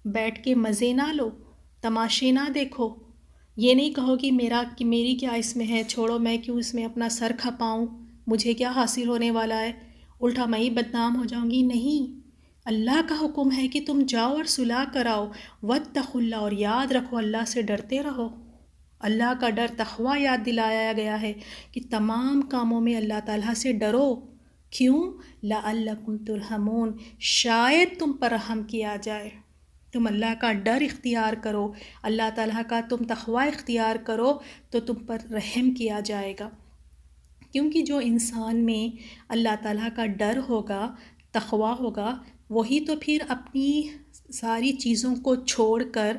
بیٹھ کے مزے نہ لو، تماشے نہ دیکھو، یہ نہیں کہو کہ میری کیا اس میں ہے، چھوڑو میں کیوں اس میں اپنا سر کھپاؤں، مجھے کیا حاصل ہونے والا ہے، الٹا میں ہی بدنام ہو جاؤں گی۔ نہیں، اللہ کا حکم ہے کہ تم جاؤ اور صلح کراؤ، واتقوا اللہ، اور یاد رکھو اللہ سے ڈرتے رہو۔ اللہ کا ڈر، تقوی یاد دلایا گیا ہے کہ تمام کاموں میں اللہ تعالیٰ سے ڈرو۔ کیوں؟ لعلکم ترحمون، شاید تم پر رحم کیا جائے۔ تم اللہ کا ڈر اختیار کرو، اللہ تعالیٰ کا تم تقوی اختیار کرو تو تم پر رحم کیا جائے گا۔ کیونکہ جو انسان میں اللہ تعالیٰ کا ڈر ہوگا، تقوی ہوگا، وہی تو پھر اپنی ساری چیزوں کو چھوڑ کر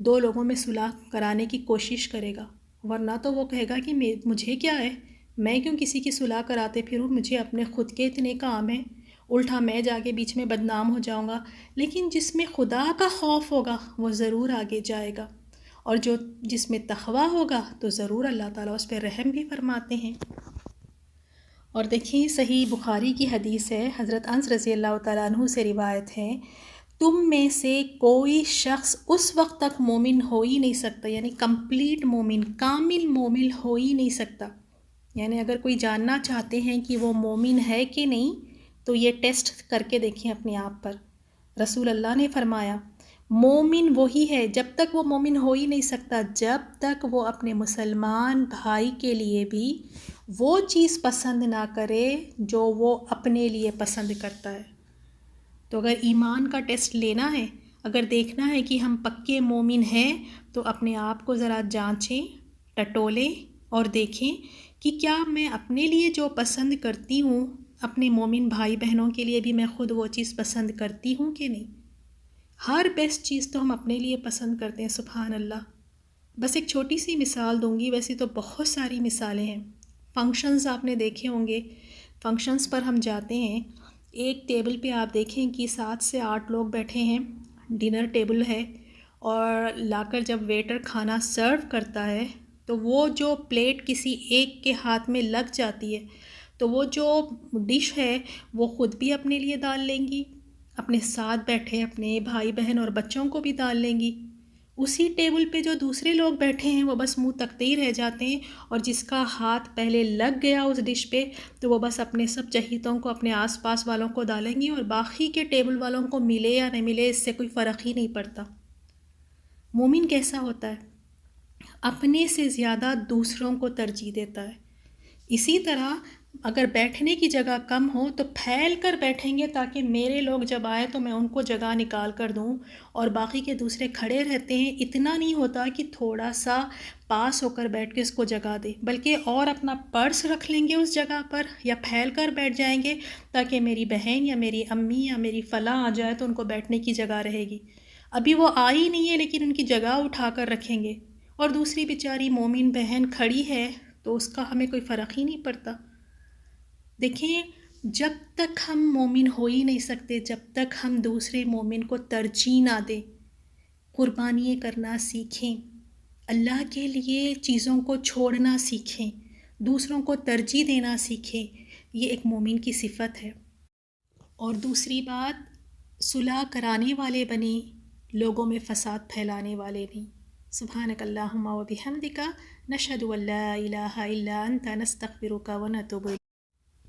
دو لوگوں میں صلح کرانے کی کوشش کرے گا، ورنہ تو وہ کہے گا کہ مجھے کیا ہے، میں کیوں کسی کی صلح کراتے پھروں، مجھے اپنے خود کے اتنے کام ہیں، الٹا میں جا کے بیچ میں بدنام ہو جاؤں گا۔ لیکن جس میں خدا کا خوف ہوگا وہ ضرور آگے جائے گا، اور جس میں تقوی ہوگا تو ضرور اللہ تعالیٰ اس پہ رحم بھی فرماتے ہیں۔ اور دیکھیں صحیح بخاری کی حدیث ہے، حضرت انس رضی اللہ تعالیٰ عنہ سے روایت ہے، تم میں سے کوئی شخص اس وقت تک مومن ہو ہی نہیں سکتا، یعنی کمپلیٹ مومن، کامل مومن ہو ہی نہیں سکتا۔ یعنی اگر کوئی جاننا چاہتے ہیں کہ وہ مومن ہے کہ نہیں تو یہ ٹیسٹ کر کے دیکھیں اپنے آپ پر۔ رسول اللہ نے فرمایا مومن وہی ہے، جب تک وہ مومن ہو ہی نہیں سکتا جب تک وہ اپنے مسلمان بھائی کے لیے بھی وہ چیز پسند نہ کرے جو وہ اپنے لیے پسند کرتا ہے۔ تو اگر ایمان کا ٹیسٹ لینا ہے، اگر دیکھنا ہے کہ ہم پکے مومن ہیں، تو اپنے آپ کو ذرا جانچیں، ٹٹولیں اور دیکھیں کہ کیا میں اپنے لیے جو پسند کرتی ہوں اپنے مومن بھائی بہنوں کے لیے بھی میں خود وہ چیز پسند کرتی ہوں کہ نہیں۔ ہر بیسٹ چیز تو ہم اپنے لیے پسند کرتے ہیں، سبحان اللہ۔ بس ایک چھوٹی سی مثال دوں گی، ویسے تو بہت ساری مثالیں ہیں۔ فنکشنز آپ نے دیکھے ہوں گے، فنکشنز پر ہم جاتے ہیں، ایک ٹیبل پہ آپ دیکھیں کہ 7 سے 8 لوگ بیٹھے ہیں، ڈنر ٹیبل ہے، اور لا کر جب ویٹر کھانا سرو کرتا ہے تو وہ جو پلیٹ کسی ایک کے ہاتھ میں لگ جاتی ہے تو وہ جو ڈش ہے وہ خود بھی اپنے لیے ڈال لیں گی، اپنے ساتھ بیٹھے اپنے بھائی بہن اور بچوں کو بھی ڈال لیں گی۔ اسی ٹیبل پہ جو دوسرے لوگ بیٹھے ہیں وہ بس منہ تکتے ہی رہ جاتے ہیں، اور جس کا ہاتھ پہلے لگ گیا اس ڈش پہ تو وہ بس اپنے سب چہیتوں کو، اپنے آس پاس والوں کو ڈالیں گی، اور باقی کے ٹیبل والوں کو ملے یا نہ ملے اس سے کوئی فرق ہی نہیں پڑتا۔ مومن کیسا ہوتا ہے؟ اپنے سے زیادہ دوسروں کو ترجیح دیتا ہے۔ اسی طرح اگر بیٹھنے کی جگہ کم ہو تو پھیل کر بیٹھیں گے تاکہ میرے لوگ جب آئے تو میں ان کو جگہ نکال کر دوں، اور باقی کے دوسرے کھڑے رہتے ہیں۔ اتنا نہیں ہوتا کہ تھوڑا سا پاس ہو کر بیٹھ کے اس کو جگہ دے، بلکہ اور اپنا پرس رکھ لیں گے اس جگہ پر، یا پھیل کر بیٹھ جائیں گے تاکہ میری بہن یا میری امی یا میری فلاں آ جائے تو ان کو بیٹھنے کی جگہ رہے گی۔ ابھی وہ آئی نہیں ہے لیکن ان کی جگہ اٹھا کر رکھیں گے، اور دوسری بیچاری مومن بہن کھڑی ہے تو اس کا ہمیں کوئی فرق ہی نہیں پڑتا۔ دیکھیں، جب تک ہم مومن ہو ہی نہیں سکتے جب تک ہم دوسرے مومن کو ترجیح نہ دیں، قربانیاں کرنا سیکھیں، اللہ کے لیے چیزوں کو چھوڑنا سیکھیں، دوسروں کو ترجیح دینا سیکھیں، یہ ایک مومن کی صفت ہے۔ اور دوسری بات، صلح کرانے والے بنیں، لوگوں میں فساد پھیلانے والے نہیں۔ سبحانک اللہم و بحمدک، نشہد ان لا الہ الا انت، نستغفرک و نتوب الیک۔